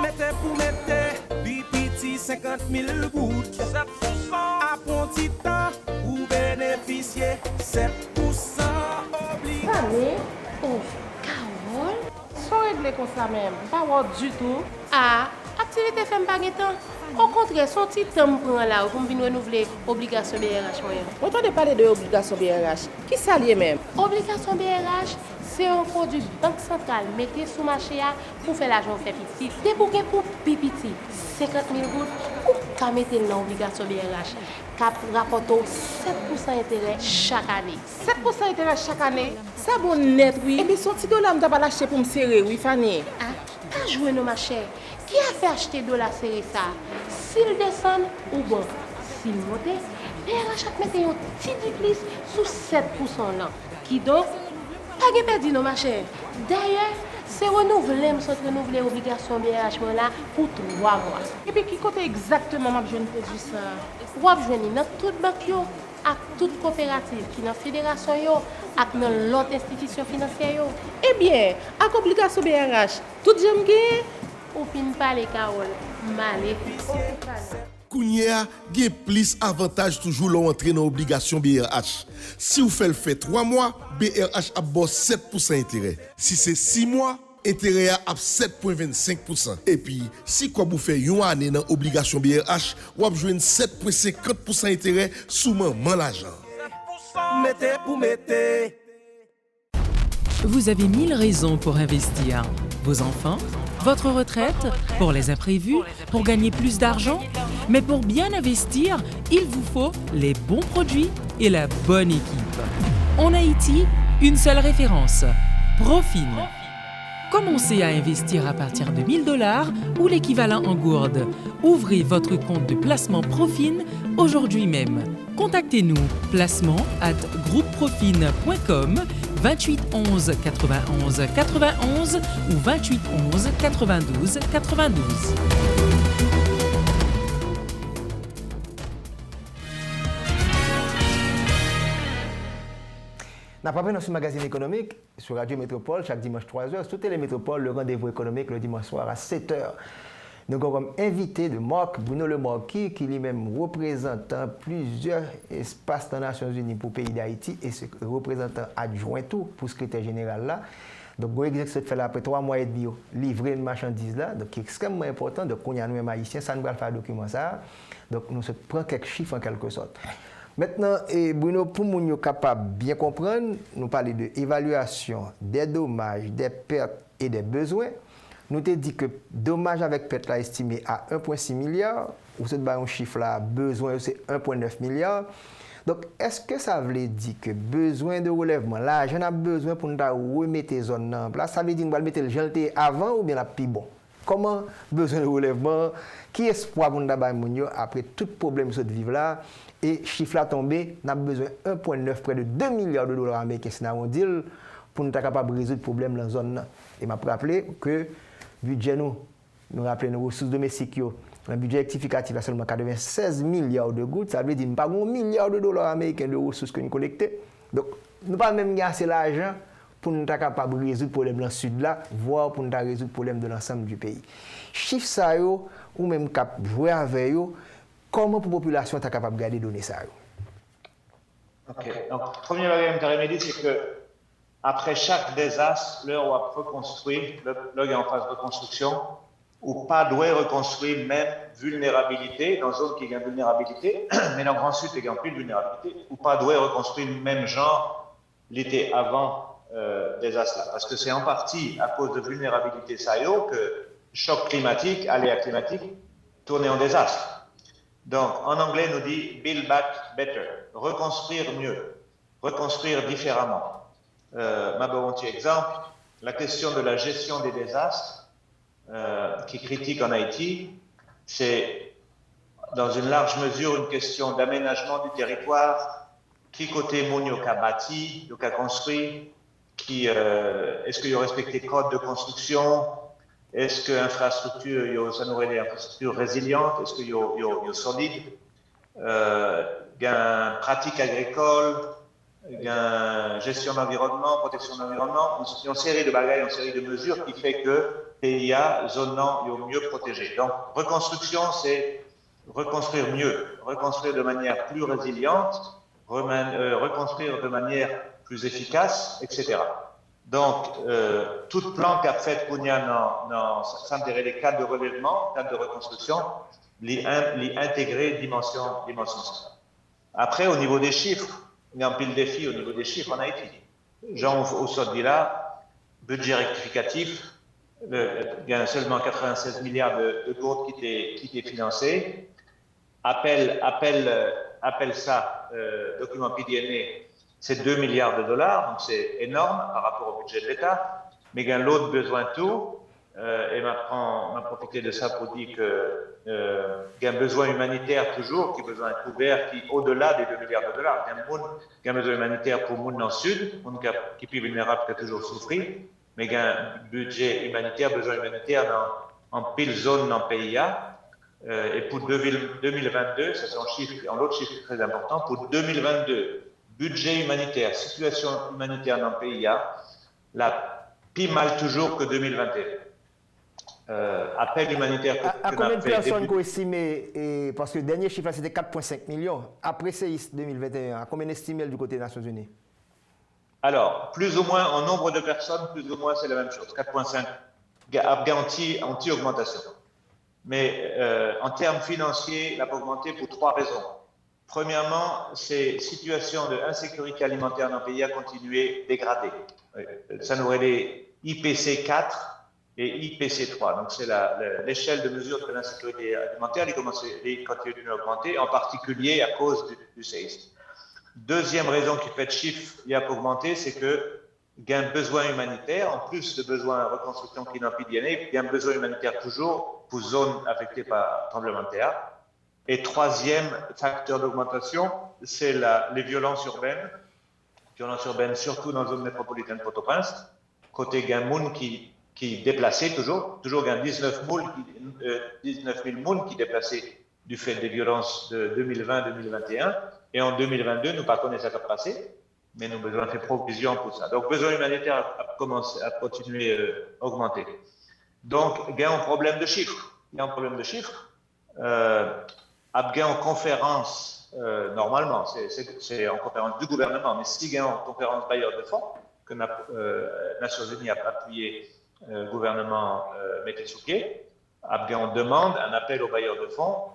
Mettez pour mettre, BPT 50 000 gouttes. 7%. À bon petit temps, vous bénéficiez 7% obligé.
Allez, Carole, sans régler comme ça même, pas du tout. Ah, activité fait pas de temps. Au contraire, son petit temps prend là pour venir renouveler l'obligation BRH.
On entend parler de l'obligation BRH. Qui ça lié même?
Obligation BRH, c'est un produit banque centrale mettez sous marché pour faire l'argent fait petit. Débouquer pour pipiti, 50 000 gouttes, ou qu'à mettre dans l'obligation BRH, qui rapporte 7% d'intérêt chaque année.
7% d'intérêt chaque année? Ça bon net, oui. Et bien, son petit dollar, je vais l'acheter pour me serrer, oui, Fanny.
Ah, t'as joué nos machins. Qui a fait acheter de la série ça? S'il descend ou bon, s'il monte, BRH a mis un petit plus sous 7% là. Qui donc, pas de perdu nos machins. D'ailleurs, c'est renouvelé l'obligation BRH là pour 3 mois.
Et puis, qui côté exactement m'a besoin de produire ça?
Vous avez besoin dans toute banque, à toute coopérative, qui dans la fédération, et dans l'autre institution financière.
Eh bien, avec l'obligation BRH, tout j'aime gagner.
Ou fin parler, Carole, malé.
Kounia, il y a plus avantage toujours l'entrée dans l'obligation BRH. Si vous faites le fait 3 mois, BRH a 7% intérêt. Si c'est 6 mois, intérêt à 7,25%. Et puis, si vous faites une année dans l'obligation BRH, vous avez 7,50% intérêt sous maman l'argent.
Mettez pour mettez.
Vous avez 1000 raisons pour investir. Vos enfants, votre retraite, pour les imprévus, pour gagner plus d'argent. Mais pour bien investir, il vous faut les bons produits et la bonne équipe. En Haïti, une seule référence, Profin. Commencez à investir à partir de 1000 $ ou l'équivalent en gourde. Ouvrez votre compte de placement Profin aujourd'hui même. Contactez-nous placement@groupeprofin.com 28 11 91 91 ou 28 11 92 92.
N'a pas dans ce magazine économique sur Radio Métropole chaque dimanche 3h, sur Télémétropole, le rendez-vous économique le dimanche soir à 7h. Nous avons comme invité de Marc Bruno Lemarquis, qui lui-même représentant plusieurs espaces des Nations Unies pour le pays d'Haïti et ce représentant adjoint tout pour ce secrétaire général là. Donc, vous avez fait là après 3 mois et demi, livrer une marchandise là, donc qui est extrêmement important. Donc, on y a nous haïtiens, ça nous va faire un document ça. Donc, nous prenons quelques chiffres en quelque sorte. Maintenant, Bruno, pour nous être capable de bien comprendre, nous parlons de l'évaluation des dommages, des pertes et des besoins. Nous t'ai dit que dommages avec perte là estimé à 1,6 milliard, ou c'est un chiffre là, besoin c'est 1,9 milliard. Donc, est-ce que ça veut dire que besoin de relèvement, là, j'en ai besoin pour nous remettre les zones en place, ça veut dire que nous allons mettre le gelé avant ou bien la plus bon? Comment besoin de relèvement? Qui espoir pour nous après tout problème que nous vivons là? Et chiffre là tombé, nous avons besoin de 1,9, près de 2 milliards de dollars américains pour nous être capable de résoudre le problème dans la zone. Et je me rappelle que le budget, nous rappelons nos ressources domestiques, un budget rectificatif a seulement 96 milliards de gouttes, ça veut dire que nous n'avons pas 1 milliard de dollars américains de ressources que nous collectons. Donc, nous n'avons pas même assez l'argent pour nous être capable de résoudre le problème dans le sud, là, voire pour nous résoudre le problème de l'ensemble du pays. Chiffre ça, ou même cap jouer avec eux, comment la population est capable de garder les données ça?
Ok. Donc, premier bagage que je dire, c'est que après chaque désastre, l'heure où on reconstruit, l'heure est en phase de reconstruction, ou pas doit reconstruire même vulnérabilité, dans une zone qui a une vulnérabilité, mais dans le Grand Sud, il y a plus de vulnérabilité, ou pas doit reconstruire le même genre l'été avant désastre. Parce que c'est en partie à cause de vulnérabilité ça que choc climatique, aléa climatique, tourne en désastre. Donc, en anglais, nous dit build back better, reconstruire mieux, reconstruire différemment. Ma bon petit exemple, la question de la gestion des désastres, qui critique en Haïti, c'est dans une large mesure une question d'aménagement du territoire, qui côté Mounio qu'a bâti, qu'a construit, est-ce qu'il y a respecté le code de construction, est-ce que l'infrastructure, ça nous aurait des infrastructures résilientes, est-ce qu'il y a solide, il y a une pratique agricole, il y a une gestion d'environnement, protection de l'environnement, une série de bagages, une série de mesures qui fait que PIA, zone mieux protégée. Donc, reconstruction, c'est reconstruire mieux, reconstruire de manière plus résiliente, reconstruire de manière plus efficace, etc. Donc, tout plan qu'a fait Kounia dans les cadres de relèvement, cadres de reconstruction, l'y intégrer dimension. Après, au niveau des chiffres, il y a un pile défi au niveau des chiffres en Haïti. Jean au sorti là, budget rectificatif, il y a seulement 96 milliards de gourdes qui étaient financés. Appelle ça, document PDNA, c'est 2 milliards de dollars, donc c'est énorme par rapport au budget de l'État. Mais il y a l'autre besoin de tout, et m'a profité de ça pour dire qu'il y a un besoin humanitaire toujours, qui a besoin d'être couvert, qui au-delà des 2 milliards de dollars. Il y a un besoin humanitaire pour le monde dans le sud, monde qui est plus vulnérable, qui a toujours souffert. Mais il y a un budget humanitaire, besoin humanitaire en pile zone dans le PIA. Et pour 2022, ça c'est un autre chiffre très important, pour 2022, budget humanitaire, situation humanitaire dans le PIA, la plus mal toujours que 2021. Appel humanitaire.
À combien de personnes qu'on estimé, parce que le dernier chiffre c'était 4,5 millions, après séisme 2021, à combien estimé du côté des Nations Unies?
Alors, plus ou moins, en nombre de personnes, plus ou moins, c'est la même chose. 4,5 anti-augmentation. Mais en termes financiers, il a augmenté pour 3 raisons. Premièrement, c'est situation d'insécurité alimentaire dans le pays a continué dégradée. Ça nous relève IPC 4 et IPC 3. Donc, c'est l'échelle de mesure de l'insécurité alimentaire qui continue d'augmenter, en particulier à cause du séisme. Deuxième raison qui fait chiffre et a augmenté, c'est que il y a un besoin humanitaire, en plus de besoin de reconstruction qui n'a plus il y a un besoin humanitaire toujours pour zones affectées par tremblement de terre. Et troisième facteur d'augmentation, c'est les violences urbaines. Violences urbaines surtout dans la zone métropolitaine de Port-au-Prince. Côté Gamoun qui déplacé toujours il y a 19 000 mounes qui déplacés du fait des violences de 2020-2021. Et en 2022, nous ne connaissons pas ce qui a passé, mais nous avons besoin de faire provision pour ça. Donc, le besoin humanitaire a continué à augmenter. Donc, il y a un problème de chiffres. Il y a un problème de chiffres. En conférence, normalement, c'est en conférence du gouvernement, mais si il y a en conférence bailleur de fonds, que les Nations Unies a appuyé le gouvernement Metisouké, on demande un appel aux bailleurs de fonds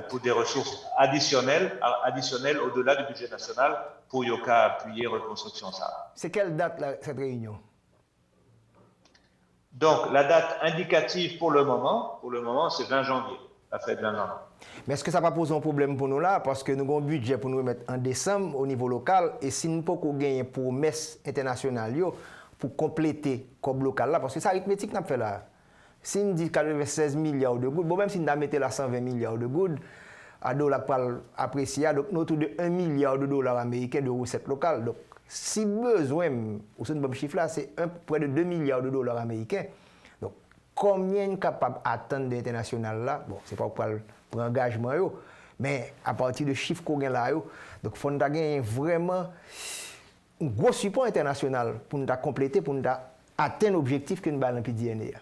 pour des ressources additionnelles au-delà du budget national pour Yoka appuyer la reconstruction.
C'est quelle date cette réunion?
Donc, la date indicative pour le moment c'est 20 janvier, la fête 20 janvier.
Mais est-ce que ça va poser un problème pour nous là? Parce que nous avons un budget pour nous mettre en décembre au niveau local et si nous ne pouvons pas gagner pour messe internationale pour compléter comme local là, parce que c'est arithmétique qu'on fait là. Si nous disons qu'il y a 16 milliards de gouttes, bon, même si nous mettons là 120 milliards de gouttes, à dollars pour apprécier, donc nous autour de 1 milliard de dollars américains de recettes locales. Donc, si besoin, au sein de ce chiffre là, c'est près de 2 milliards de dollars américains. Donc, combien est capable d'attendre l'international là? Bon, c'est pas pour engagement, mais à partir de chiffres qu'on a là, donc il faut gagner vraiment un gros support international pour nous compléter, pour nous atteindre l'objectif que nous avons dans le PDNA.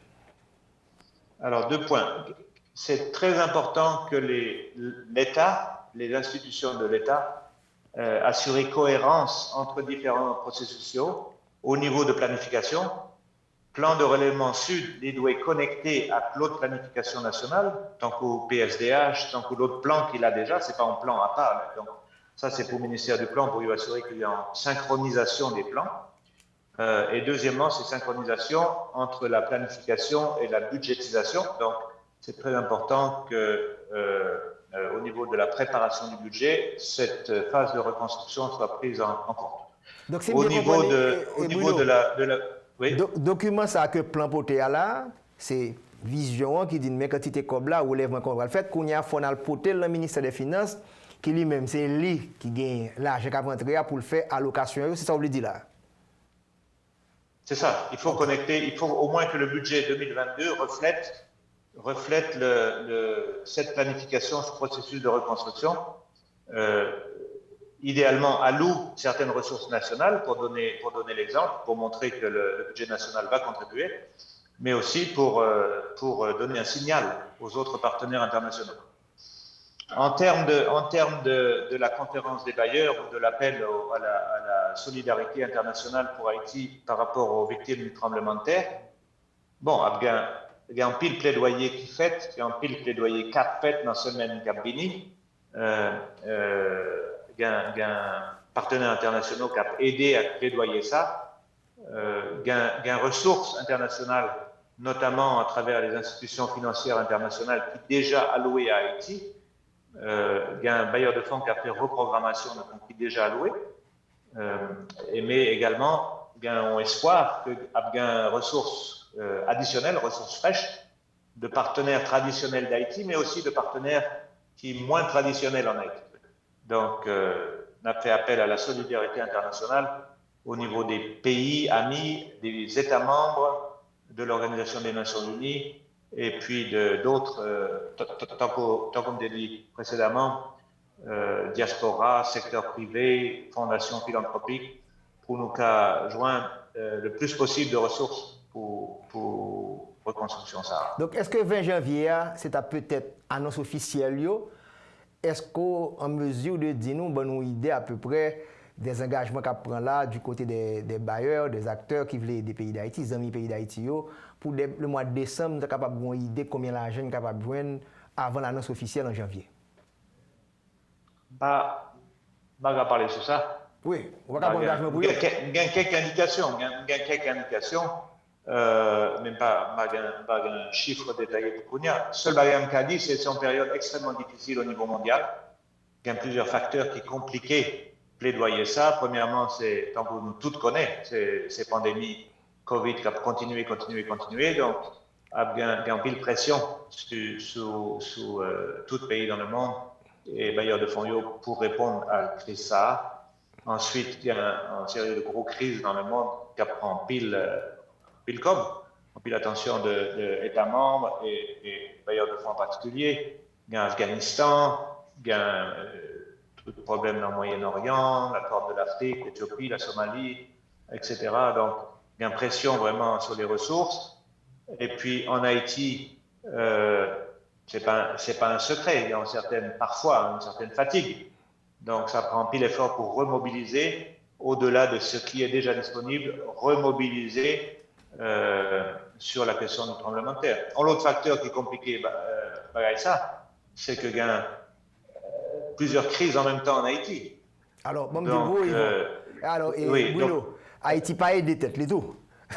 Alors, 2 points. C'est très important que l'État, les institutions de l'État, assurent cohérence entre différents processus sociaux au niveau de planification. Plan de relèvement sud, il doit être connecté à l'autre planification nationale, tant qu'au PSDH, tant que l'autre plan qu'il a déjà, ce n'est pas un plan à part. Donc, ça, c'est pour le ministère du Plan, pour lui assurer qu'il y a une synchronisation des plans. Et deuxièmement, c'est synchronisation entre la planification et la budgétisation. Donc, c'est très important que, au niveau de la préparation du budget, cette phase de reconstruction soit prise en compte.
Donc, c'est
au niveau de la oui.
Document ça que plan poté là, c'est vision qui dit mais quantité comme là ou lèvement qu'on va le faire qu'on y a fonal poté le ministère des Finances qui lui-même c'est lui qui gagne l'argent qu'a rentré pour le faire allocation, c'est ça vous le dit là.
C'est ça, il faut connecter, il faut au moins que le budget 2022 reflète cette planification, ce processus de reconstruction. Idéalement, alloue certaines ressources nationales pour donner l'exemple, pour montrer que le budget national va contribuer, mais aussi pour donner un signal aux autres partenaires internationaux. En termes de la conférence des bailleurs ou de l'appel à la solidarité internationale pour Haïti par rapport aux victimes du tremblement de terre, bon, il y a un pile plaidoyer qui fait, il y a un pile plaidoyer 4 fêtes dans la semaine Gabini. Il y a un partenaire international qui a aidé à plaidoyer ça. Il y a ressources internationales, notamment à travers les institutions financières internationales qui déjà allouées à Haïti. Il y a un bailleur de fonds qui a fait reprogrammation de fonds qui est déjà alloué. Mais également, il y a un espoir qu'il y a ressources additionnelles, ressources fraîches de partenaires traditionnels d'Haïti, mais aussi de partenaires qui sont moins traditionnels en Haïti. Donc, on a fait appel à la solidarité internationale au niveau des pays amis, des États membres de l'Organisation des Nations Unies et puis d'autres, tant qu'on l'a dit précédemment, diaspora, secteur privé, fondations philanthropiques, pour nous joindre le plus possible de ressources pour reconstruction Sahara.
Donc, est-ce que 20 janvier, c'est peut-être annonce officielle? Est-ce qu'on est en mesure de dire nous une idée à peu près des engagements qu'on prend là du côté des bailleurs, des acteurs qui veulent des pays d'Haïti, des amis pays d'Haïti, pour le mois de décembre, nous sommes capables d'avoir une idée de combien d'argent nous sommes capables de joindre avant l'annonce officielle en janvier?
Pas parler sur ça.
Oui, on va pas prendre engagement pour eux.
Il y a quelques indications, même pas un chiffre détaillé pour nous. Seul bagage qu'a dit, c'est une période extrêmement difficile au niveau mondial. Il y a plusieurs facteurs qui compliquaient plaidoyer ça. Premièrement, c'est, tant que nous tous connaissons, c'est pandémie Covid qui a continué. Donc, il y a une pile pression sur tout pays dans le monde et bailleurs de fonds pour répondre à la crise ça. Ensuite, il y a une série de gros crises dans le monde qui prend pile attention de États membres et bailleurs de fonds en particulier. Il y a l'Afghanistan, il y a tout le problème dans le Moyen-Orient, la Corne de l'Afrique, l'Éthiopie, la Somalie, etc. Donc, il y a une pression vraiment sur les ressources. Et puis, en Haïti, c'est pas un secret, il y a parfois une certaine fatigue. Donc, ça prend pile effort pour remobiliser, au-delà de ce qui est déjà disponible, remobiliser sur la question du tremblement de terre. L'autre facteur qui est compliqué, ça, c'est qu'il y a plusieurs crises en même temps en Haïti.
Alors, bon, Bruno, Haïti pas aidé tête les tout.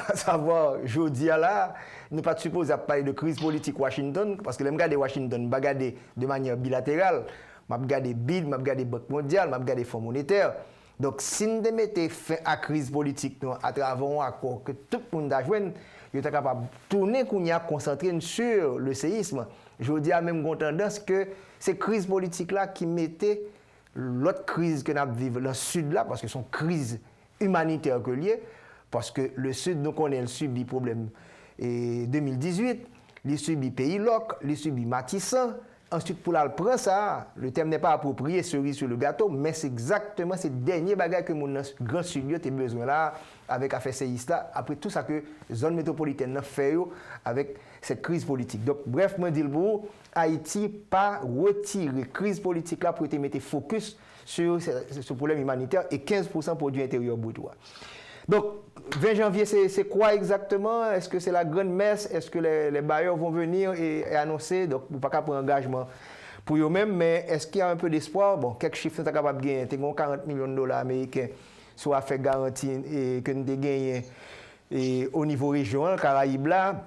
À savoir, je dis là, nous pas supposé parler de crise politique Washington, parce que les regarder Washington, regarder de manière bilatérale. Je regarde BID, je regarde Banque mondiale, je regarde Fonds monétaire. Donc, si nous mettons fin à la crise politique à travers un accord que tout le monde a joué, nous sommes capables de tourner, concentrer sur le séisme. Je dis à même tendance que ces crises politiques-là qui mettaient l'autre crise que nous vivons dans le sud-là, parce que ce sont crises humanitaires que liées, parce que le sud, nous connaissons, subit problème. Et 2018, il subit Pays Loc, il subit Matissan. Ensuite, pour la prendre ça, le terme n'est pas approprié, cerise sur le gâteau, mais c'est exactement ces derniers bagages que mon grand studio a besoin là, avec affaire séiste là, après tout ça que la zone métropolitaine a fait avec cette crise politique. Donc, bref, moi, dis le pour Haïti, pas retirer crise politique là pour te mettre focus sur ce problème humanitaire et 15% produit intérieur brut. Donc, 20 janvier, c'est quoi exactement? Est-ce que c'est la grande messe? Est-ce que les bailleurs vont venir et annoncer? Donc, vous ne pouvez pas prendre engagement pour eux-mêmes, mais est-ce qu'il y a un peu d'espoir? Bon, quelques chiffres sont capables de gagner. Nous avons 40 millions de dollars américains sur affaires garanties et que nous avons gagné au niveau régional, Caraïbes là.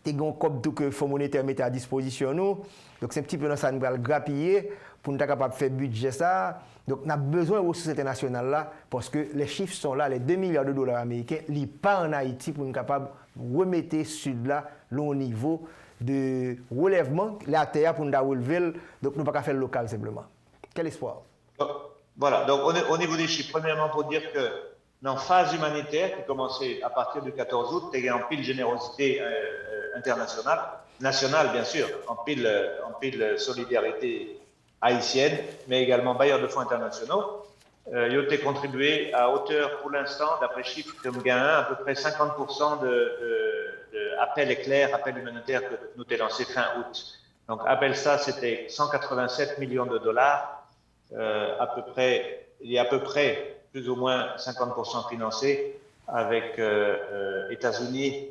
Nous avons un cop que le Fonds monétaire met à disposition nous. Donc, c'est un petit peu dans ça, nous allons grappiller pour nous être capable de faire budget ça. Donc, on a besoin de ressources internationales là, parce que les chiffres sont là, les 2 milliards de dollars américains, ils ne pas en Haïti pour nous capable de remettre le sud là, au niveau de relèvement, la terre pour nous relever, donc nous ne pouvons pas faire le local simplement. Quel espoir?
Voilà, donc au niveau des chiffres, premièrement pour dire que dans la phase humanitaire qui commençait à partir du 14 août, il y a en pile générosité internationale, nationale bien sûr, en pile solidarité haïtienne, mais également bailleurs de fonds internationaux. Ils ont contribué à hauteur, pour l'instant, d'après chiffres que nous gagnons, à peu près 50% d'appels éclairs, appels humanitaires que nous avons lancés fin août. Donc, appel ça, c'était 187 millions de dollars, il y a à peu près plus ou moins 50% financés avec États-Unis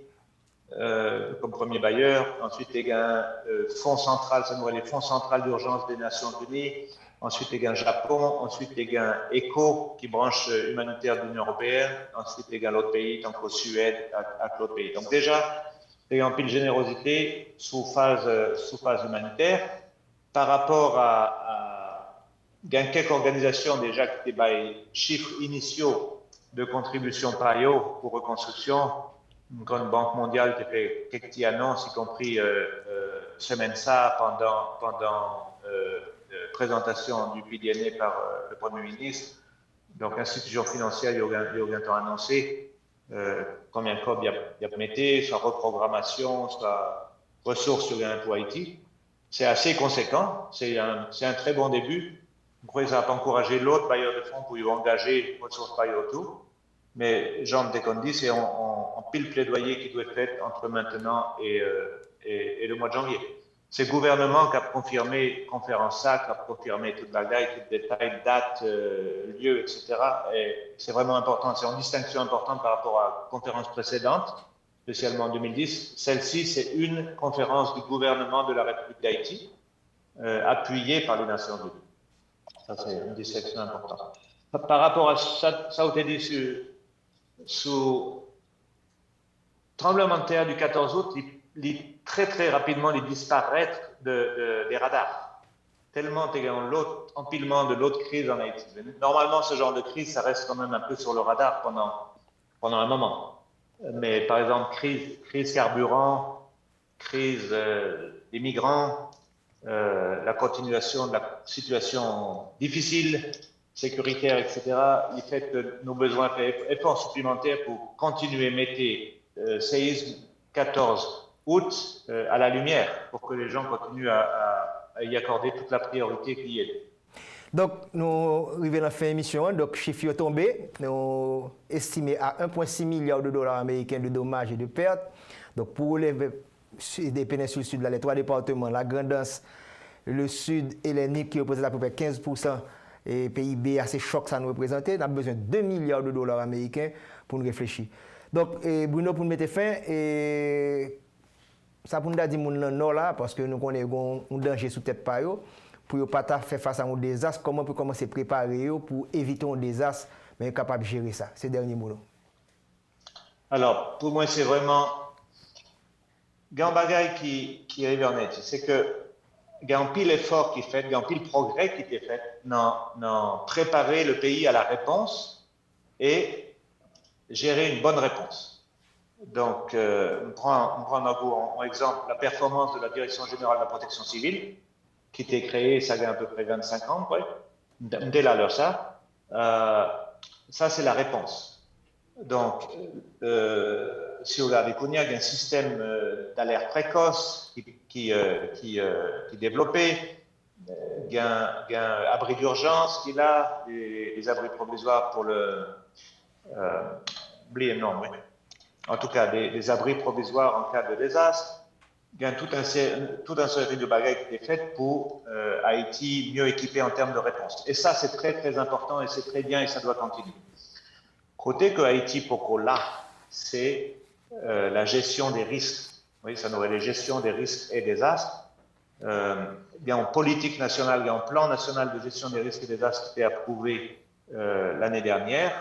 comme premier bailleur. Ensuite, il y a un fonds central, ça nous les fonds central d'urgence des Nations Unies. Ensuite, il y a un Japon. Ensuite, il y a un ECHO, qui branche humanitaire de l'Union européenne. Ensuite, il y a l'autre pays, tant qu'au Suède, à l'autre pays. Donc déjà, il y a un pile générosité sous phase humanitaire. Par rapport il y a quelques organisations déjà qui ont chiffres initiaux de contribution par eau pour reconstruction. Une grande banque mondiale qui fait quelques petites annonces, y compris semaine ça pendant présentation du PDNA par le Premier ministre. Donc, l'institution financière, il y a annoncé combien de COP il y a mis, soit reprogrammation, soit ressources pour Haïti. C'est assez conséquent, c'est un très bon début. Vous croyez que ça va encourager l'autre bailleur de fonds pour y engager ressources par autour. Mais Jean Decondi, c'est en pile plaidoyer qui doit être fait entre maintenant et le mois de janvier. C'est le gouvernement qui a confirmé conférence SAC, qui a confirmé toute la bagaille, tout le détail, date, lieu, etc. Et c'est vraiment important. C'est une distinction importante par rapport à la conférence précédente, spécialement en 2010. Celle-ci, c'est une conférence du gouvernement de la République d'Haïti, appuyée par les Nations Unies. Ça, c'est une distinction importante. par rapport à ça, ça a été dit sous tremblement de terre du 14 août, il très très rapidement il disparaître des radars. Tellement il y a un empilement de l'autre crise en Haïti. Normalement, ce genre de crise, ça reste quand même un peu sur le radar pendant un moment. Mais par exemple, crise carburant, crise des migrants, la continuation de la situation difficile, sécuritaire, etc., il fait que nos besoins font efforts supplémentaires pour continuer à mettre séisme 14 août à la lumière, pour que les gens continuent à y accorder toute la priorité qui est.
Donc, nous arrivons à la fin de l'émission. Donc, chiffre est tombé. Nous estimé à 1,6 milliard de dollars américains de dommages et de pertes. Donc, pour les péninsules sud, les 3 départements, la Grand'Anse, le sud et les NIC qui représentent à peu près 15% et PIB, assez choc ça nous représente. On a besoin de 2 milliards de dollars américains pour nous réfléchir. Donc, Bruno, pour nous mettre fin, ça pour nous dire que nous sommes là parce que nous connaissons un danger sous tête par eux. Pour ne pas faire face à un désastre, comment on peut commencer à préparer pour éviter un désastre, mais capable de gérer ça. C'est le dernier mot.
Alors, pour moi, c'est vraiment un bagage qui arrive en Haïti. C'est que il y a un pile effort qui est fait, il y a un pile progrès qui est fait dans préparer le pays à la réponse et gérer une bonne réponse. Donc, on prend en exemple la performance de la Direction générale de la protection civile, qui était créée, ça a à peu près 25 ans, ouais. Dès là, ça. Ça, c'est la réponse. Donc, si vous regardez Kounia, il y a un système d'alerte précoce qui est développé. Il y a un abri d'urgence qui est là, des abris provisoires pour le... non, oui. En tout cas, des abris provisoires en cas de désastre. Il y a tout un série de bagages qui est fait pour Haïti mieux équipé en termes de réponse. Et ça, c'est très, très important et c'est très bien et ça doit continuer. Côté que Haïti, pour là, c'est la gestion des risques. Oui, ça nous aurait les gestions des risques et désastres. Il y a une politique nationale, il y a un plan national de gestion des risques et désastres qui a été approuvé l'année dernière.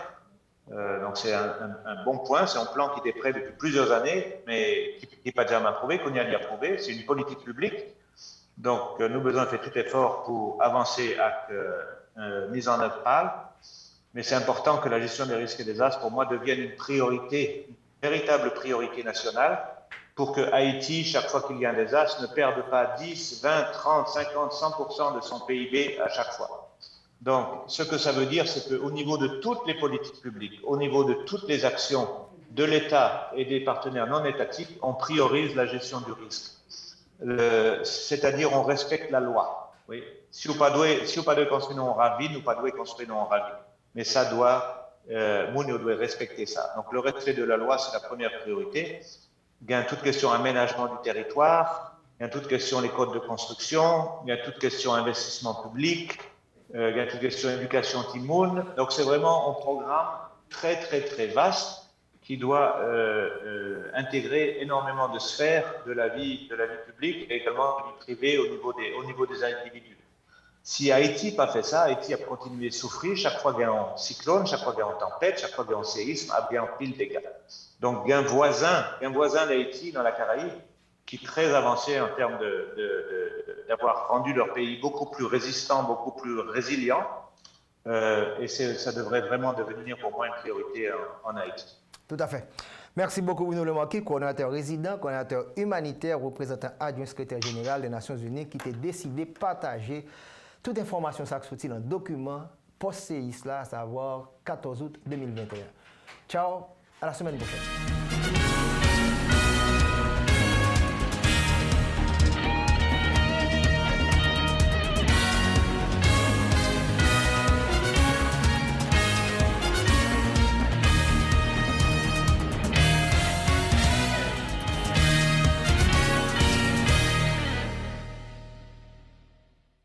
Donc c'est un bon point, c'est un plan qui était prêt depuis plusieurs années, mais qui n'est pas déjà approuvé, qu'on y a approuvé. C'est une politique publique. Donc nous besoin de faire tout effort pour avancer à mise en œuvre pâle. Mais c'est important que la gestion des risques et des désastres, pour moi, devienne une priorité, une véritable priorité nationale, pour que Haïti, chaque fois qu'il y a un désastre, ne perde pas 10, 20, 30, 50, 100% de son PIB à chaque fois. Donc, ce que ça veut dire, c'est qu'au niveau de toutes les politiques publiques, au niveau de toutes les actions de l'État et des partenaires non étatiques, on priorise la gestion du risque. C'est-à-dire, on respecte la loi. Oui. Si vous pas de construire en ravi, nous pas de construire en ravi. Mais ça doit, nous doit respecter ça. Donc, le respect de la loi, c'est la première priorité. Il y a toute question aménagement du territoire, il y a toute question les codes de construction, il y a toute question investissement public. Il y a toute question d'éducation timoun. Donc, c'est vraiment un programme très, très, très vaste qui doit intégrer énormément de sphères de la vie publique et également de la vie privée au niveau des individus. Si Haïti n'a pas fait ça, Haïti a continué à souffrir chaque fois qu'il y a un cyclone, chaque fois qu'il y a une tempête, chaque fois qu'il y a un séisme, il y a un pile de dégâts. Donc, il y a un voisin d'Haïti dans la Caraïbe qui est très avancé en termes d'avoir rendu leur pays beaucoup plus résistant, beaucoup plus résilient. Et ça devrait vraiment devenir pour moi une priorité en Haïti.
Tout à fait. Merci beaucoup Bruno Lemarquis, coordonnateur résident, coordonnateur humanitaire, représentant adjoint secrétaire général des Nations Unies, qui a décidé de partager toute information qui sortit dans le document post-séisme, à savoir 14 août 2021. Ciao, à la semaine prochaine.